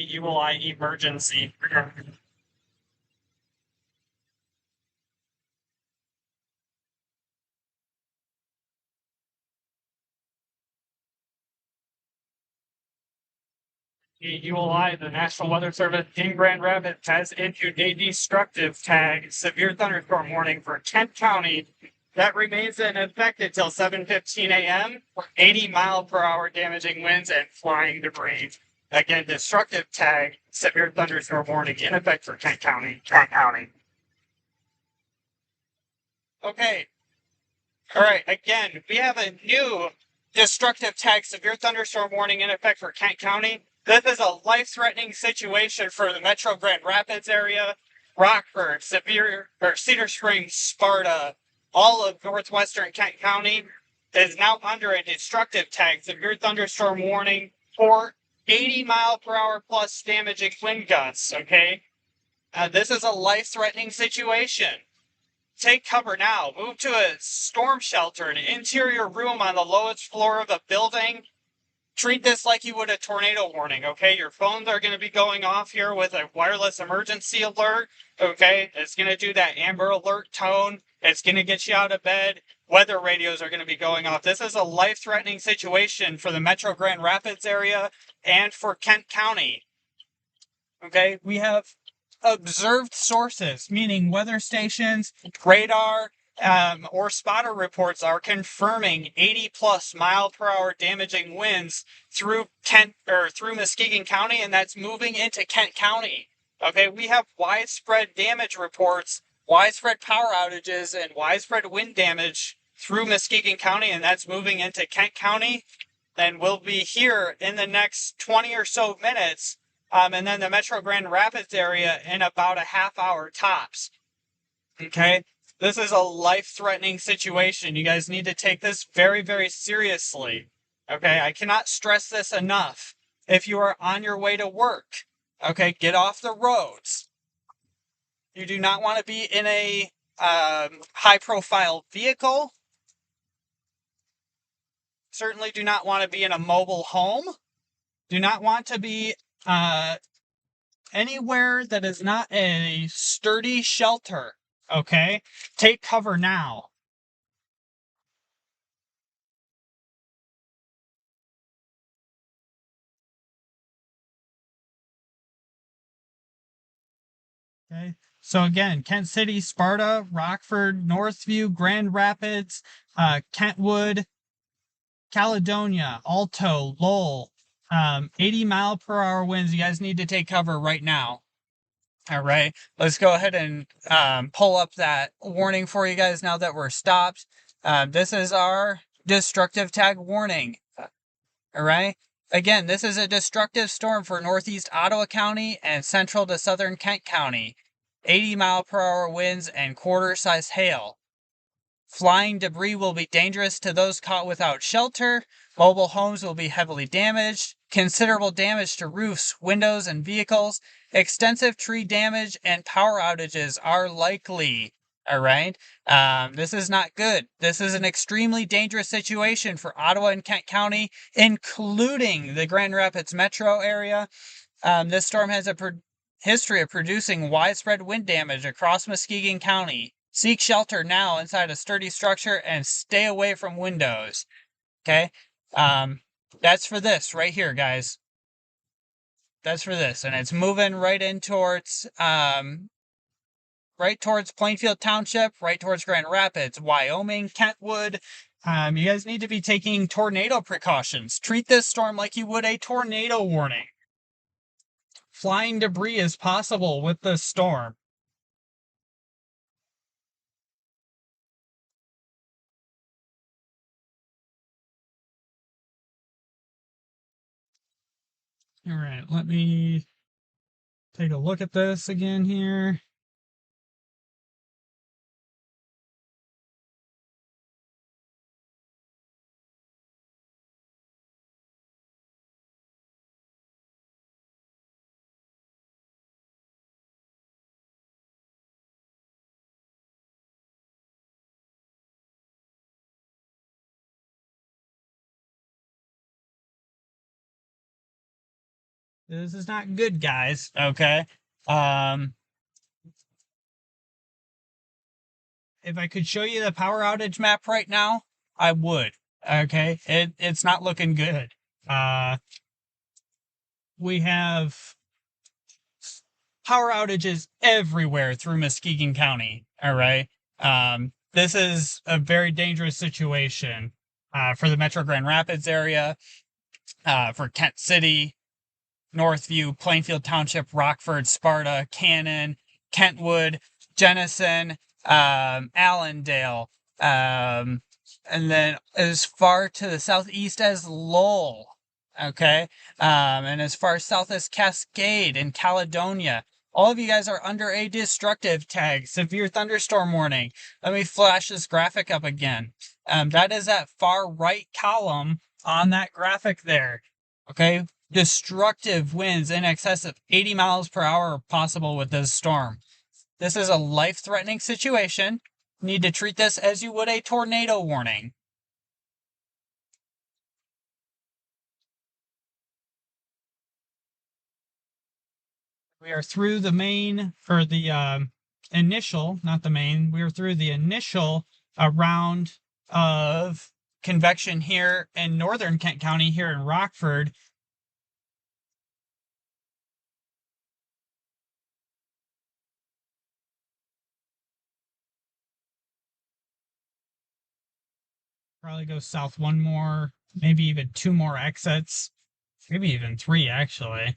ULI emergency. ULI, the National Weather Service in Grand Rapids, has issued a destructive tag severe thunderstorm warning for Kent County that remains in effect until 7:15 a.m. 80-mile-per-hour damaging winds and flying debris. Again, destructive tag severe thunderstorm warning in effect for Kent County. Kent County. Okay. All right. Again, we have a new destructive tag severe thunderstorm warning in effect for Kent County. This is a life-threatening situation for the Metro Grand Rapids area, Rockford, Cedar Springs, Sparta, all of northwestern Kent County is now under a destructive tag severe thunderstorm warning for 80-mile-per-hour plus damaging wind gusts. Okay, this is a life-threatening situation. Take cover now. Move to a storm shelter, an interior room on the lowest floor of a building. Treat this like you would a tornado warning, okay? Your phones are going to be going off here with a wireless emergency alert, okay? It's going to do that Amber Alert tone. It's going to get you out of bed. Weather radios are going to be going off. This is a life-threatening situation for the Metro Grand Rapids area and for Kent County, okay? We have observed sources, meaning weather stations, radar, or spotter reports are confirming 80+ mile per hour damaging winds through through Muskegon County, and that's moving into Kent County. Okay, we have widespread damage reports, widespread power outages, and widespread wind damage through Muskegon County, and that's moving into Kent County. And we'll be here in the next 20 or so minutes. And then the Metro Grand Rapids area in about a half hour tops. Okay? This is a life-threatening situation. You guys need to take this very, very seriously. Okay? I cannot stress this enough. If you are on your way to work, okay, get off the roads. You do not want to be in a high-profile vehicle. Certainly do not want to be in a mobile home. Do not want to be anywhere that is not a sturdy shelter, okay? Take cover now. Okay, so again, Kent City, Sparta, Rockford, Northview, Grand Rapids, Kentwood, Caledonia, Alto, Lowell, 80-mile-per-hour winds. You guys need to take cover right now. All right, let's go ahead and pull up that warning for you guys now that we're stopped. This is our destructive tag warning. All right. Again, this is a destructive storm for northeast Ottawa County and central to southern Kent County. 80-mile-per-hour winds and quarter-size hail. Flying debris will be dangerous to those caught without shelter. Mobile homes will be heavily damaged. Considerable damage to roofs, windows, and vehicles. Extensive tree damage and power outages are likely. All right. This is not good. This is an extremely dangerous situation for Ottawa and Kent County, including the Grand Rapids metro area. This storm has a history of producing widespread wind damage across Muskegon County. Seek shelter now inside a sturdy structure and stay away from windows. Okay? That's for this right here, guys. That's for this. And it's moving right in towards Plainfield Township, right towards Grand Rapids, Wyoming, Kentwood. You guys need to be taking tornado precautions. Treat this storm like you would a tornado warning. Flying debris is possible with this storm. All right, let me take a look at this again here. This is not good, guys. Okay. Um, if I could show you the power outage map right now, I would. Okay. It's not looking good. We have power outages everywhere through Muskegon County. All right. This is a very dangerous situation for the Metro Grand Rapids area, for Kent City, Northview, Plainfield Township, Rockford, Sparta, Cannon, Kentwood, Jenison, Allendale, and then as far to the southeast as Lowell. Okay. And as far south as Cascade and Caledonia. All of you guys are under a destructive tag, severe thunderstorm warning. Let me flash this graphic up again. That is that far right column on that graphic there. Okay. Destructive winds in excess of 80 miles per hour are possible with this storm. This is a life-threatening situation. You need to treat this as you would a tornado warning. We are through the main, or the initial, not the main, we are through the initial round of convection here in northern Kent County, here in Rockford. Probably go south one more, maybe even two more exits, maybe even three, actually.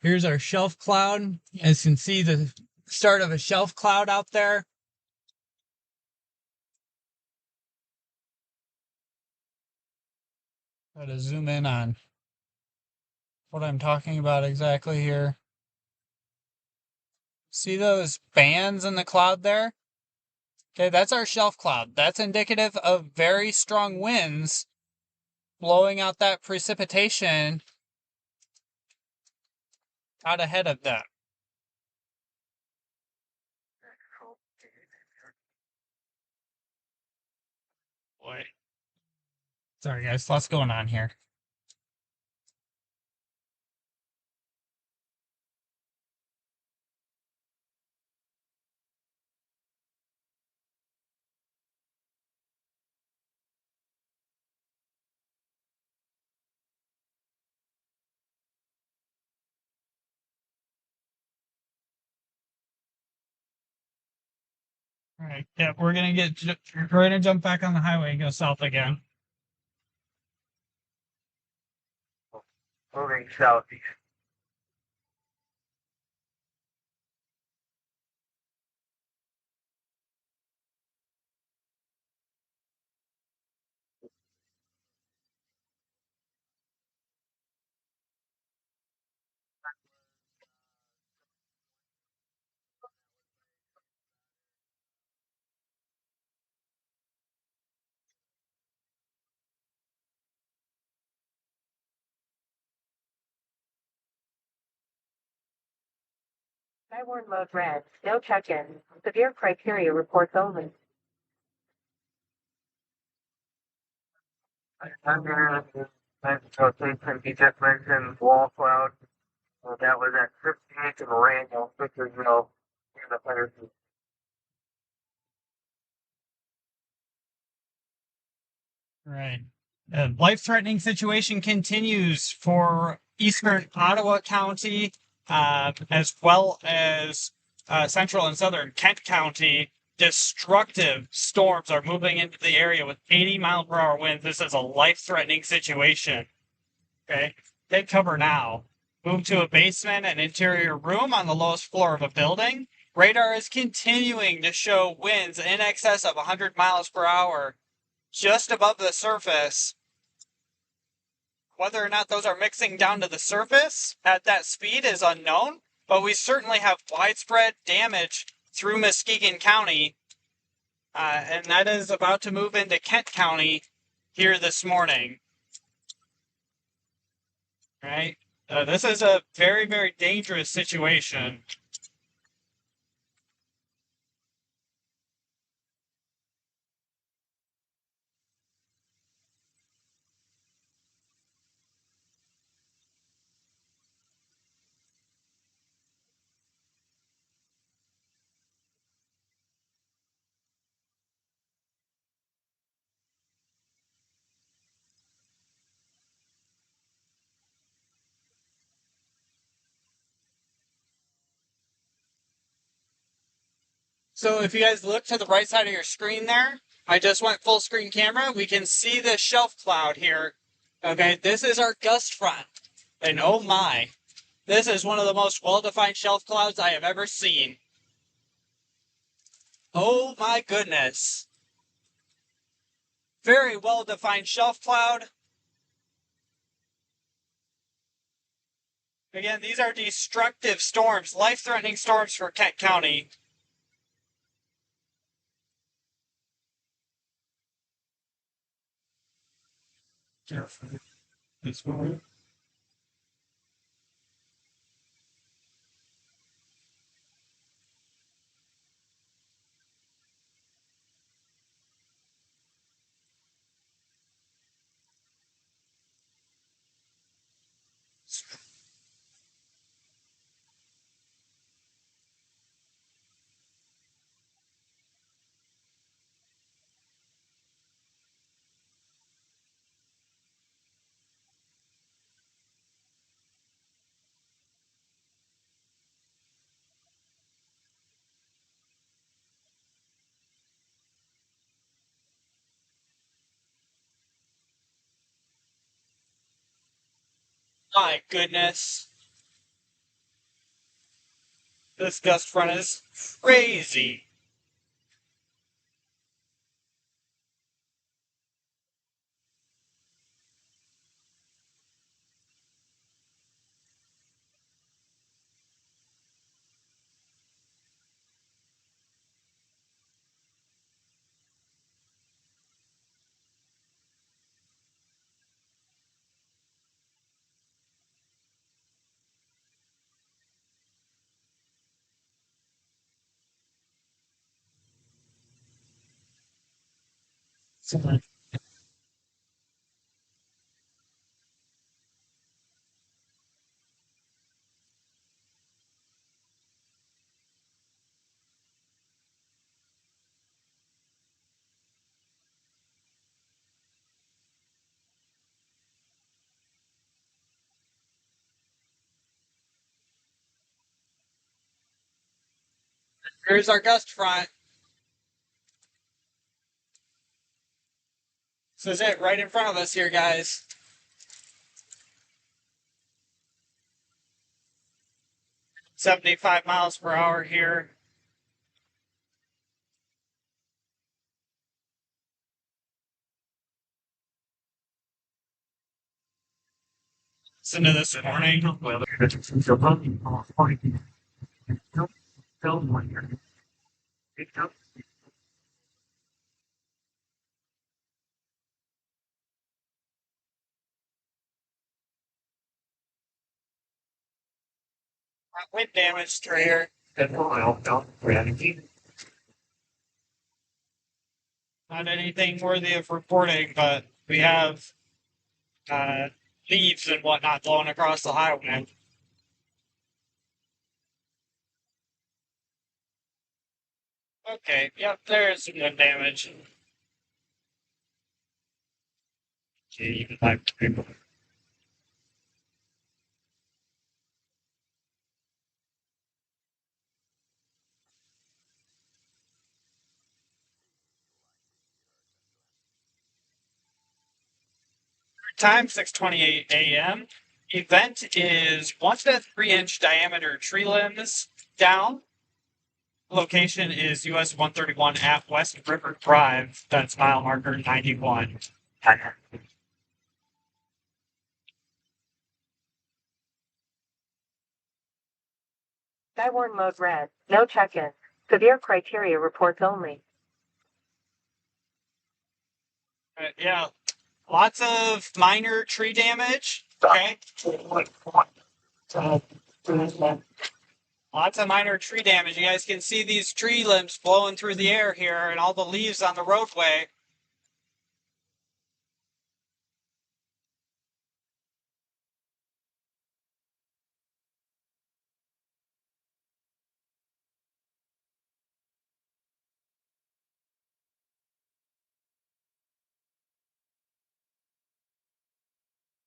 Here's our shelf cloud. As you can see, the start of a shelf cloud out there. Try to zoom in on what I'm talking about exactly here. See those bands in the cloud there? Okay, that's our shelf cloud. That's indicative of very strong winds blowing out that precipitation out ahead of them. Boy. Sorry, guys, lots going on here. All right, yeah, we're gonna jump back on the highway and go south again. Moving southeast. Skywarn mode red. No check-in. Severe criteria reports only. Under Mexico he just mentioned wall cloud. That was at 58 in Moreno, Fishersville, near the fire. Right. Life-threatening situation continues for eastern Ottawa County, as well as central and southern Kent County. Destructive storms are moving into the area with 80-mile-per-hour winds. This is a life-threatening situation. Okay, take cover now. Move to a basement and interior room on the lowest floor of a building. Radar is continuing to show winds in excess of 100 miles per hour just above the surface. Whether or not those are mixing down to the surface at that speed is unknown, but we certainly have widespread damage through Muskegon County, and that is about to move into Kent County here this morning. Right? This is a very, very dangerous situation. So if you guys look to the right side of your screen there, I just went full screen camera. We can see the shelf cloud here. Okay, this is our gust front. And oh my, this is one of the most well-defined shelf clouds I have ever seen. Oh my goodness. Very well-defined shelf cloud. Again, these are destructive storms, life-threatening storms for Kent County. This one. My goodness. This gust front is crazy. Here's our gust front. This is it right in front of us here, guys. 75 miles per hour here. Listen to this warning. Wind damage through here. Not anything worthy of reporting, but we have uh, leaves and whatnot blowing across the highway. Okay, yep, there's some wind damage. Time 6:28 a.m. Event is 1 to 3 inch diameter tree limbs down. Location is US 131 at West River Drive. That's mile marker 91. Skywarn mode red. No check-in. Severe criteria reports only. Yeah, lots of minor tree damage. Okay. Lots of minor tree damage. You guys can see these tree limbs blowing through the air here and all the leaves on the roadway.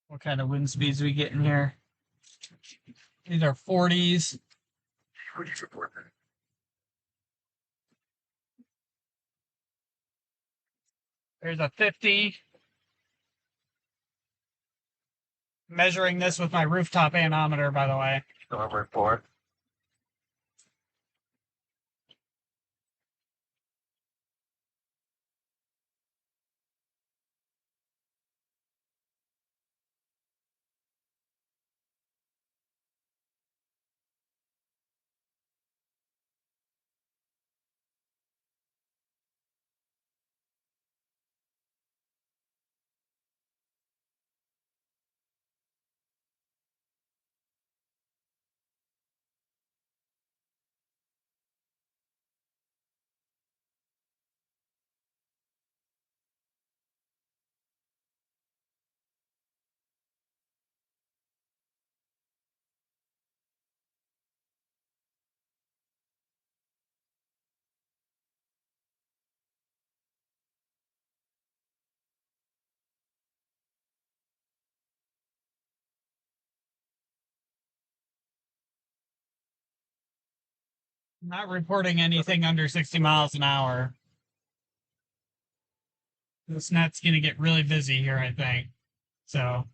What kind of wind speeds we getting here? These are 40s. There's a 50. Measuring this with my rooftop anemometer, by the way. Storm report. I'm not reporting anything under 60 miles an hour. This net's going to get really busy here, I think. So,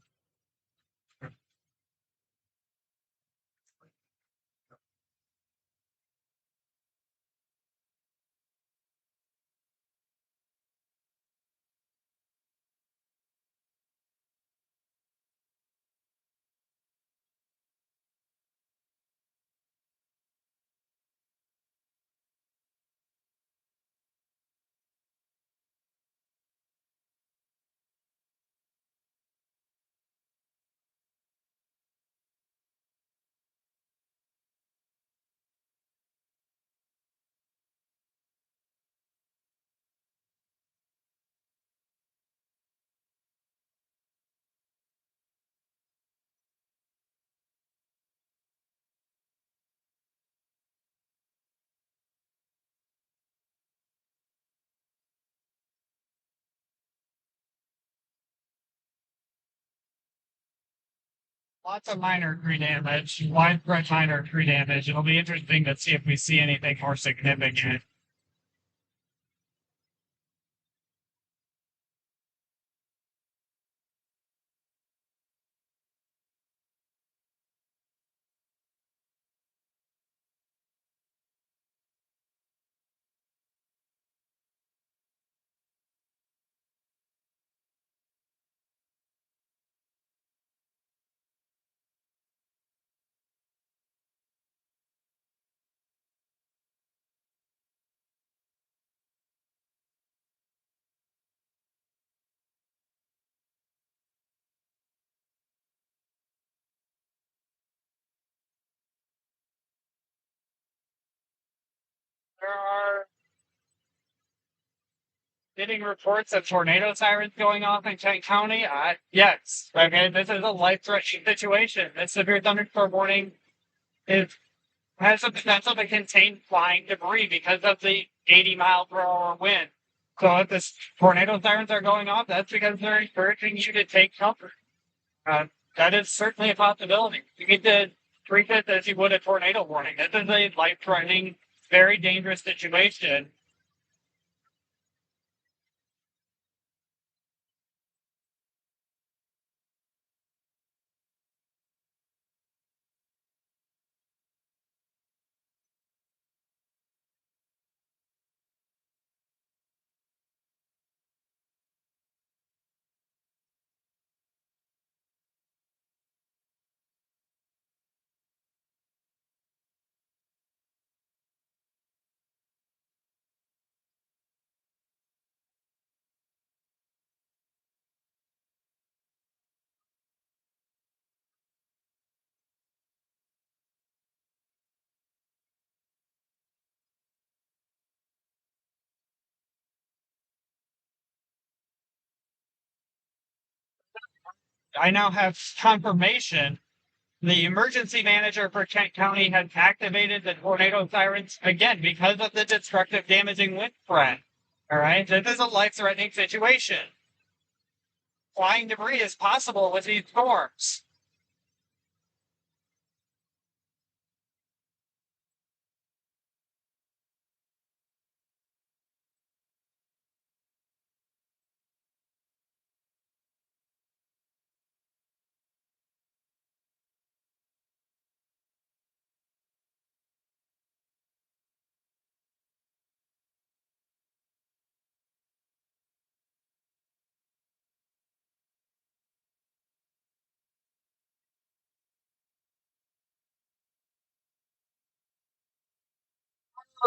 lots of minor tree damage, widespread minor tree damage. It'll be interesting to see if we see anything more significant. There are getting reports of tornado sirens going off in Kent County. Yes. Okay, this is a life-threatening situation. This severe thunderstorm warning has the potential to contain flying debris because of the 80-mile-per-hour wind. So if the tornado sirens are going off, that's because they're encouraging you to take cover. That is certainly a possibility. You need to treat this as you would a tornado warning. This is a life-threatening, very dangerous situation. I now have confirmation. The emergency manager for Kent County has activated the tornado sirens again because of the destructive, damaging wind threat. All right, this is a life-threatening situation. Flying debris is possible with these storms.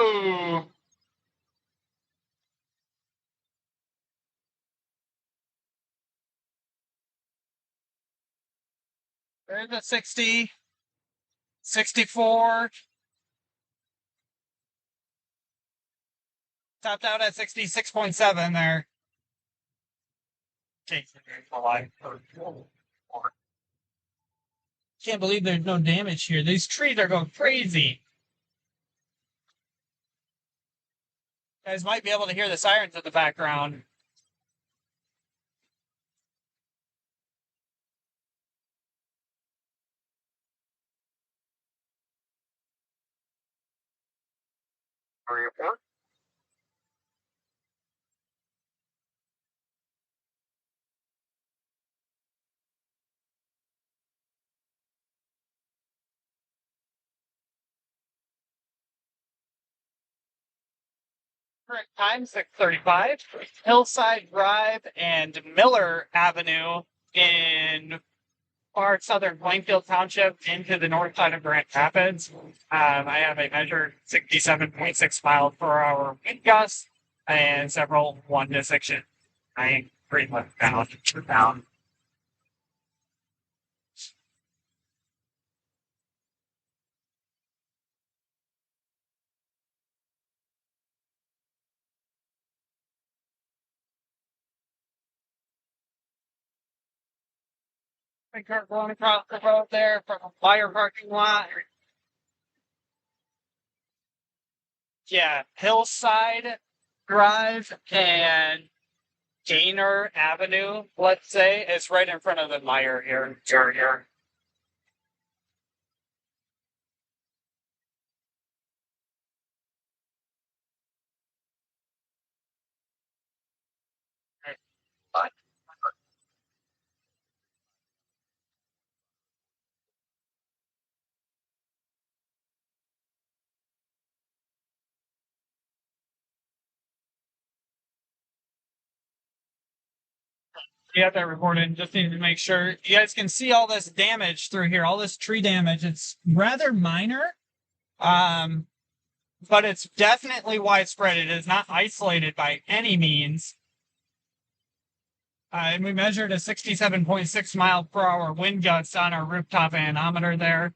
Ooh. There's a 60, 64, topped out at 66.7 there. Can't believe there's no damage here. These trees are going crazy. You guys might be able to hear the sirens in the background. Report. Current time 6:35. Hillside Drive and Miller Avenue in far southern Plainfield Township into the north side of Grand Rapids. I have a measured 67.6 miles per hour wind gust and several 1 to 6 inch. I ain't pretty much down. Big car going across the road there from a fire parking lot. Yeah, Hillside Drive and Gaynor Avenue, let's say, is right in front of the Meyer here. Here. You have that recorded. Just need to make sure you guys can see all this damage through here, all this tree damage. It's rather minor, um, but it's definitely widespread. It is not isolated by any means. And we measured a 67.6 mile per hour wind gust on our rooftop anemometer there.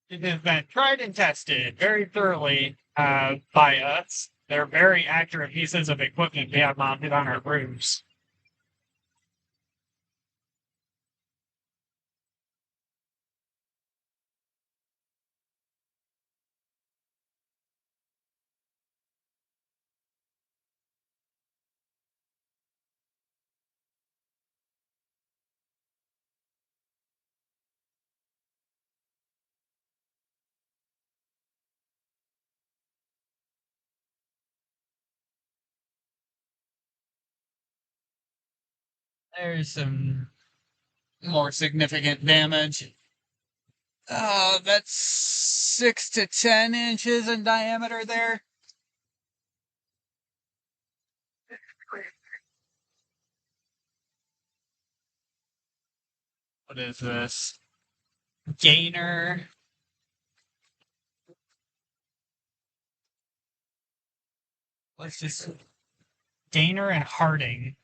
It has been tried and tested very thoroughly by us. They're very accurate pieces of equipment we have mounted on our roofs. There's some more significant damage. That's 6 to 10 inches in diameter there. What is this? Gainer. Let's just Gainer and Harding.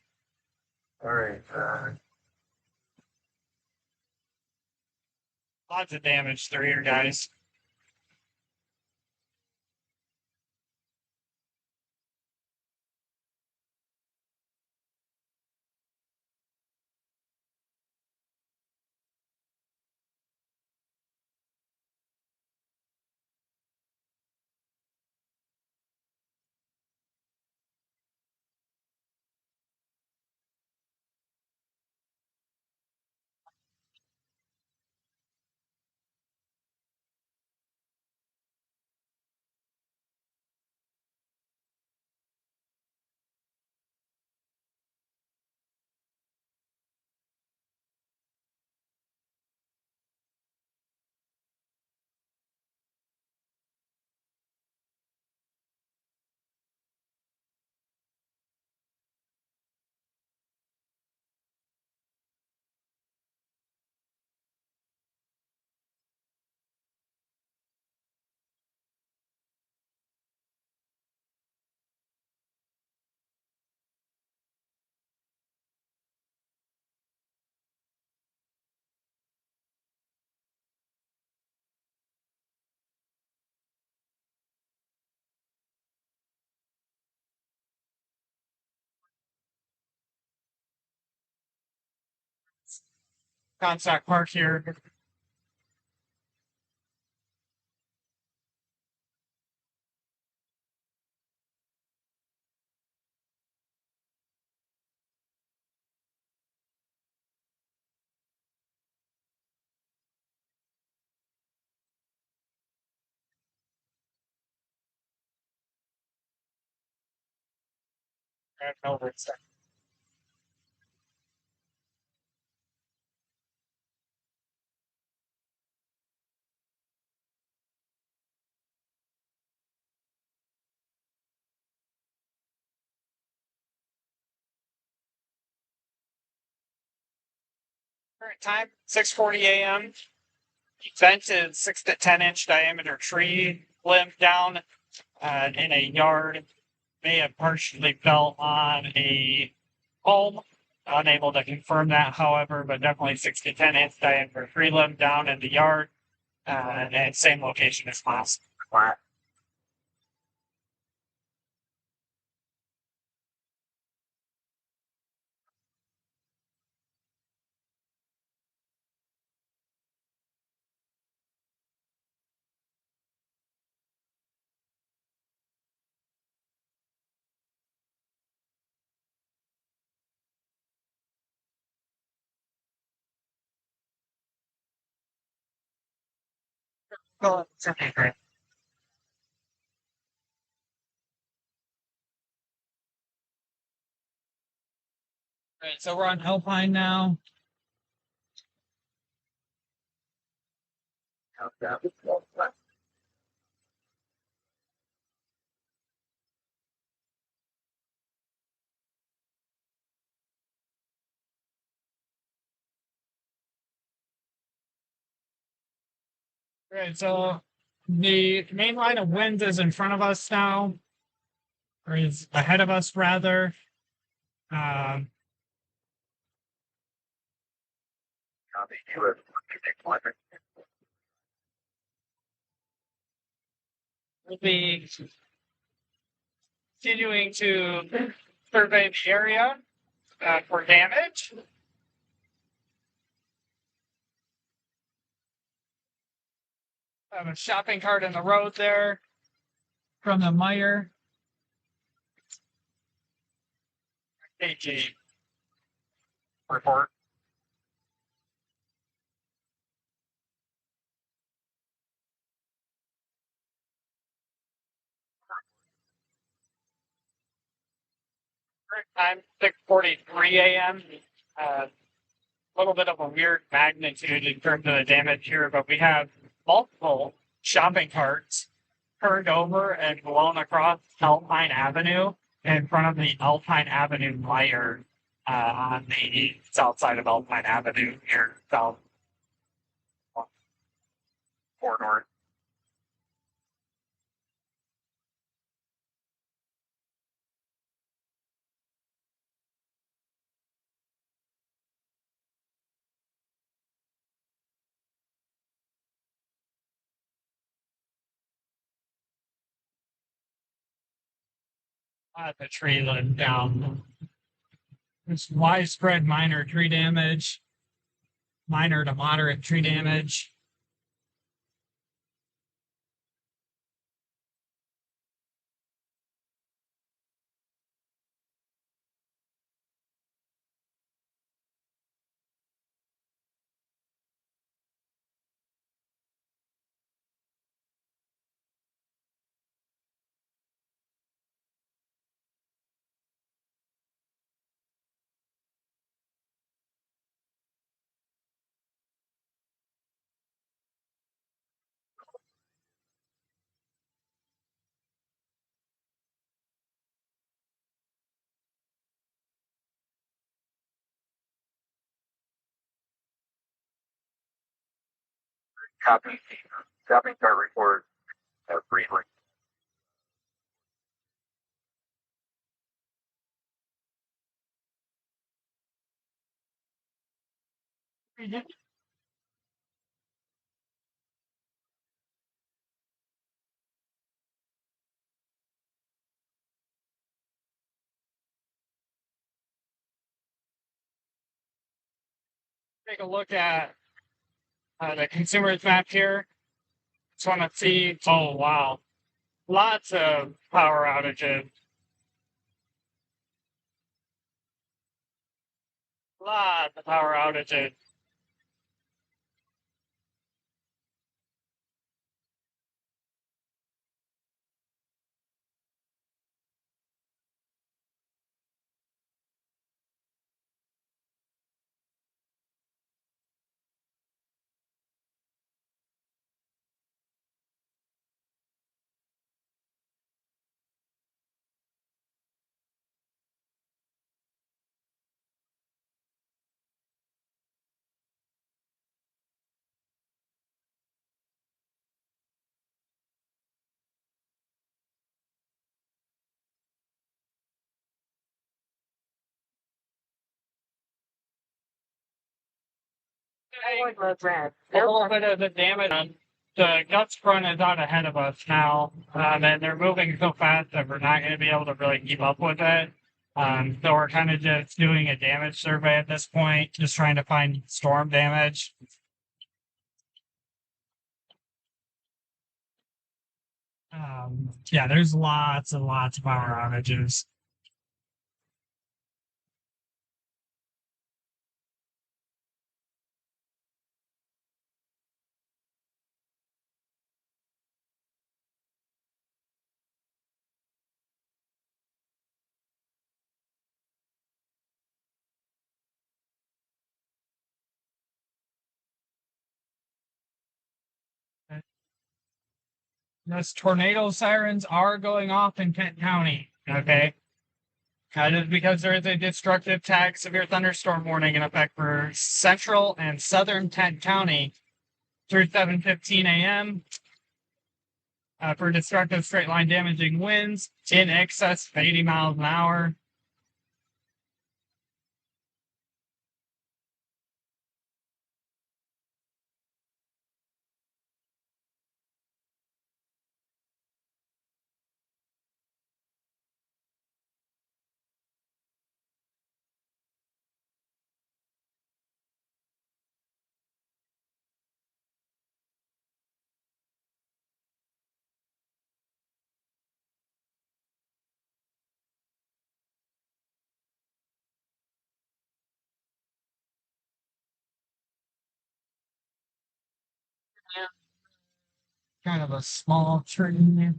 All right. Lots of damage through here, guys. Comstock Park here. Current time, 6:40 a.m. Event is 6 to 10 inch diameter tree limb down in a yard. May have partially fell on a home. Unable to confirm that, however, but definitely 6 to 10 inch diameter tree limb down in the yard, and same location as last. Well, it's okay, great. All right, so we're on Alpine now. Right, so the main line of winds is in front of us now, or is ahead of us rather. Um, we'll be continuing to survey the area for damage. I have a shopping cart in the road there from the Meyer. AG report. Time 6:43 a.m. A little bit of a weird magnitude in terms of the damage here, but we have multiple shopping carts turned over and blown across Alpine Avenue in front of the Alpine Avenue Meyer on the south side of Alpine Avenue here south corridor. The tree limb down. There's widespread minor tree damage, minor to moderate tree damage. Copy. Shopping cart report briefly. Take a look at the consumer's map here. Just want to see, oh wow, lots of power outages. Lots of power outages. Forward mode red. A little bit of the damage. The guts front is out ahead of us now, and they're moving so fast that we're not going to be able to really keep up with it. So we're kind of just doing a damage survey at this point, just trying to find storm damage. Yeah, there's lots and lots of power outages. Those tornado sirens are going off in Kent County. Okay. That is because there is a destructive tag severe thunderstorm warning in effect for central and southern Kent County through 7:15 a.m. For destructive straight line damaging winds in excess of 80 miles an hour. Kind of a small tree.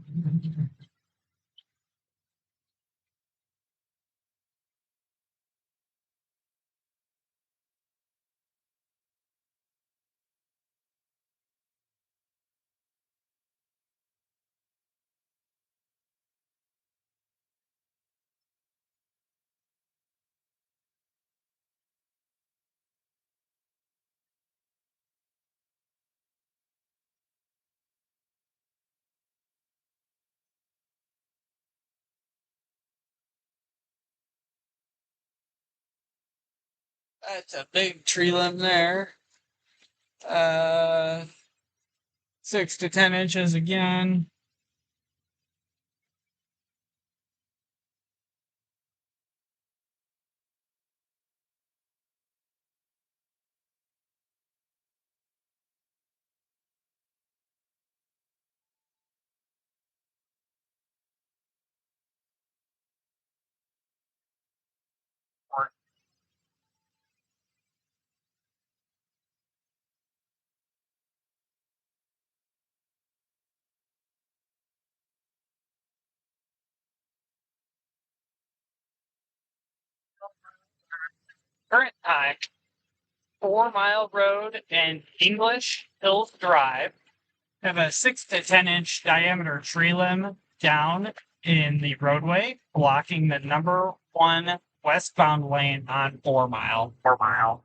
That's a big tree limb there. 6 to 10 inches again. Current time, 4 Mile Road and English Hills Drive have a 6 to 10 inch diameter tree limb down in the roadway, blocking the #1 westbound lane on 4 Mile. 4 Mile.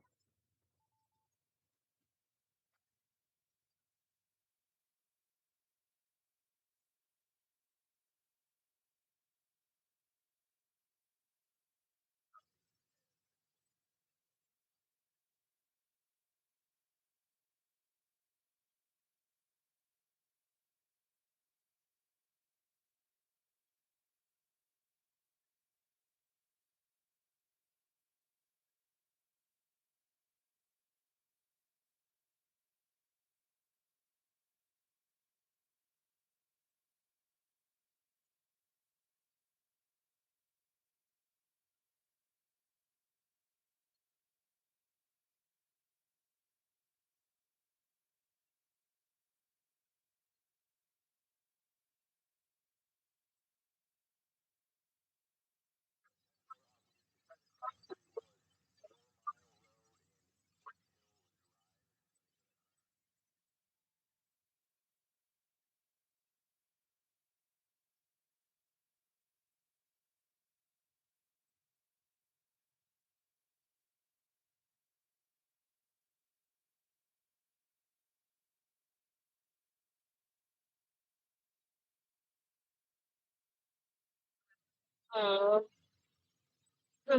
I'm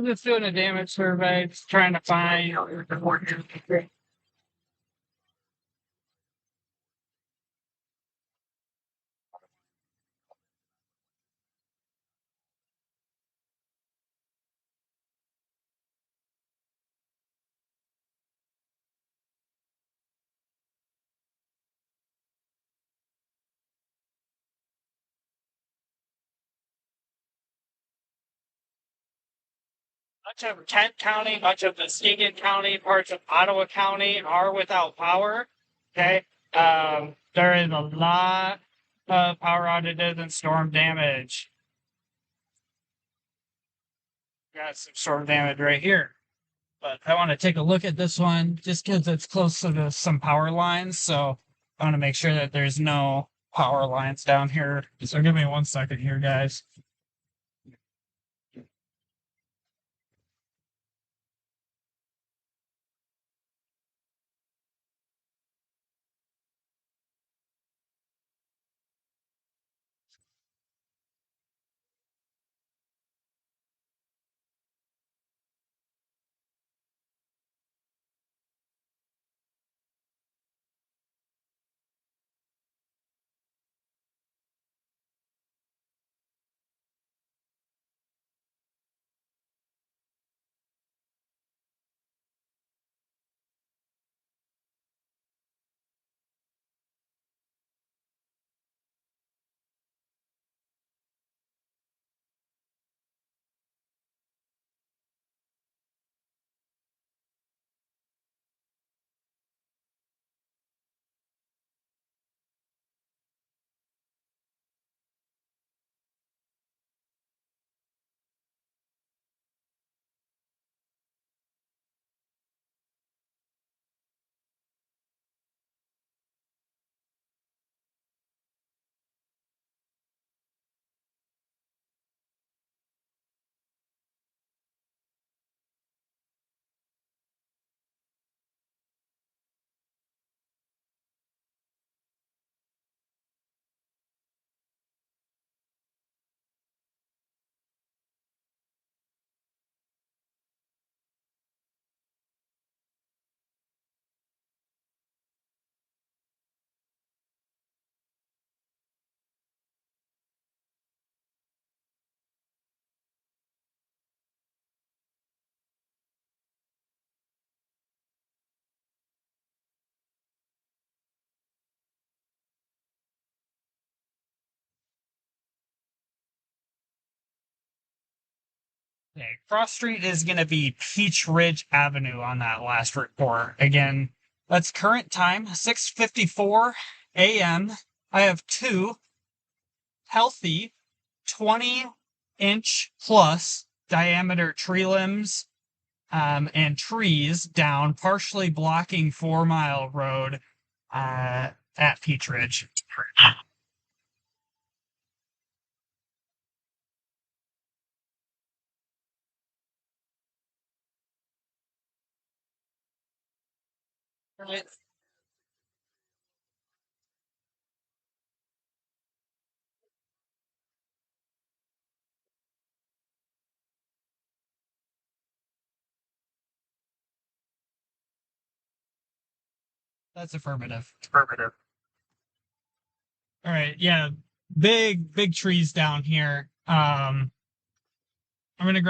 just doing a damage survey, just trying to find. Much of Kent County, much of Muskegon County, parts of Ottawa County are without power. Okay. There is a lot of power outages and storm damage. Got some storm damage right here. But I want to take a look at this one just because it's close to some power lines. So I want to make sure that there's no power lines down here. So give me 1 second here, guys. Okay, cross street is going to be Peach Ridge Avenue on that last report. Again, that's current time, 6:54 a.m. I have two healthy 20-inch plus diameter tree limbs and trees down, partially blocking 4 Mile Road at Peach Ridge. Right. That's affirmative. Affirmative. All right, yeah, big trees down here. I'm gonna grab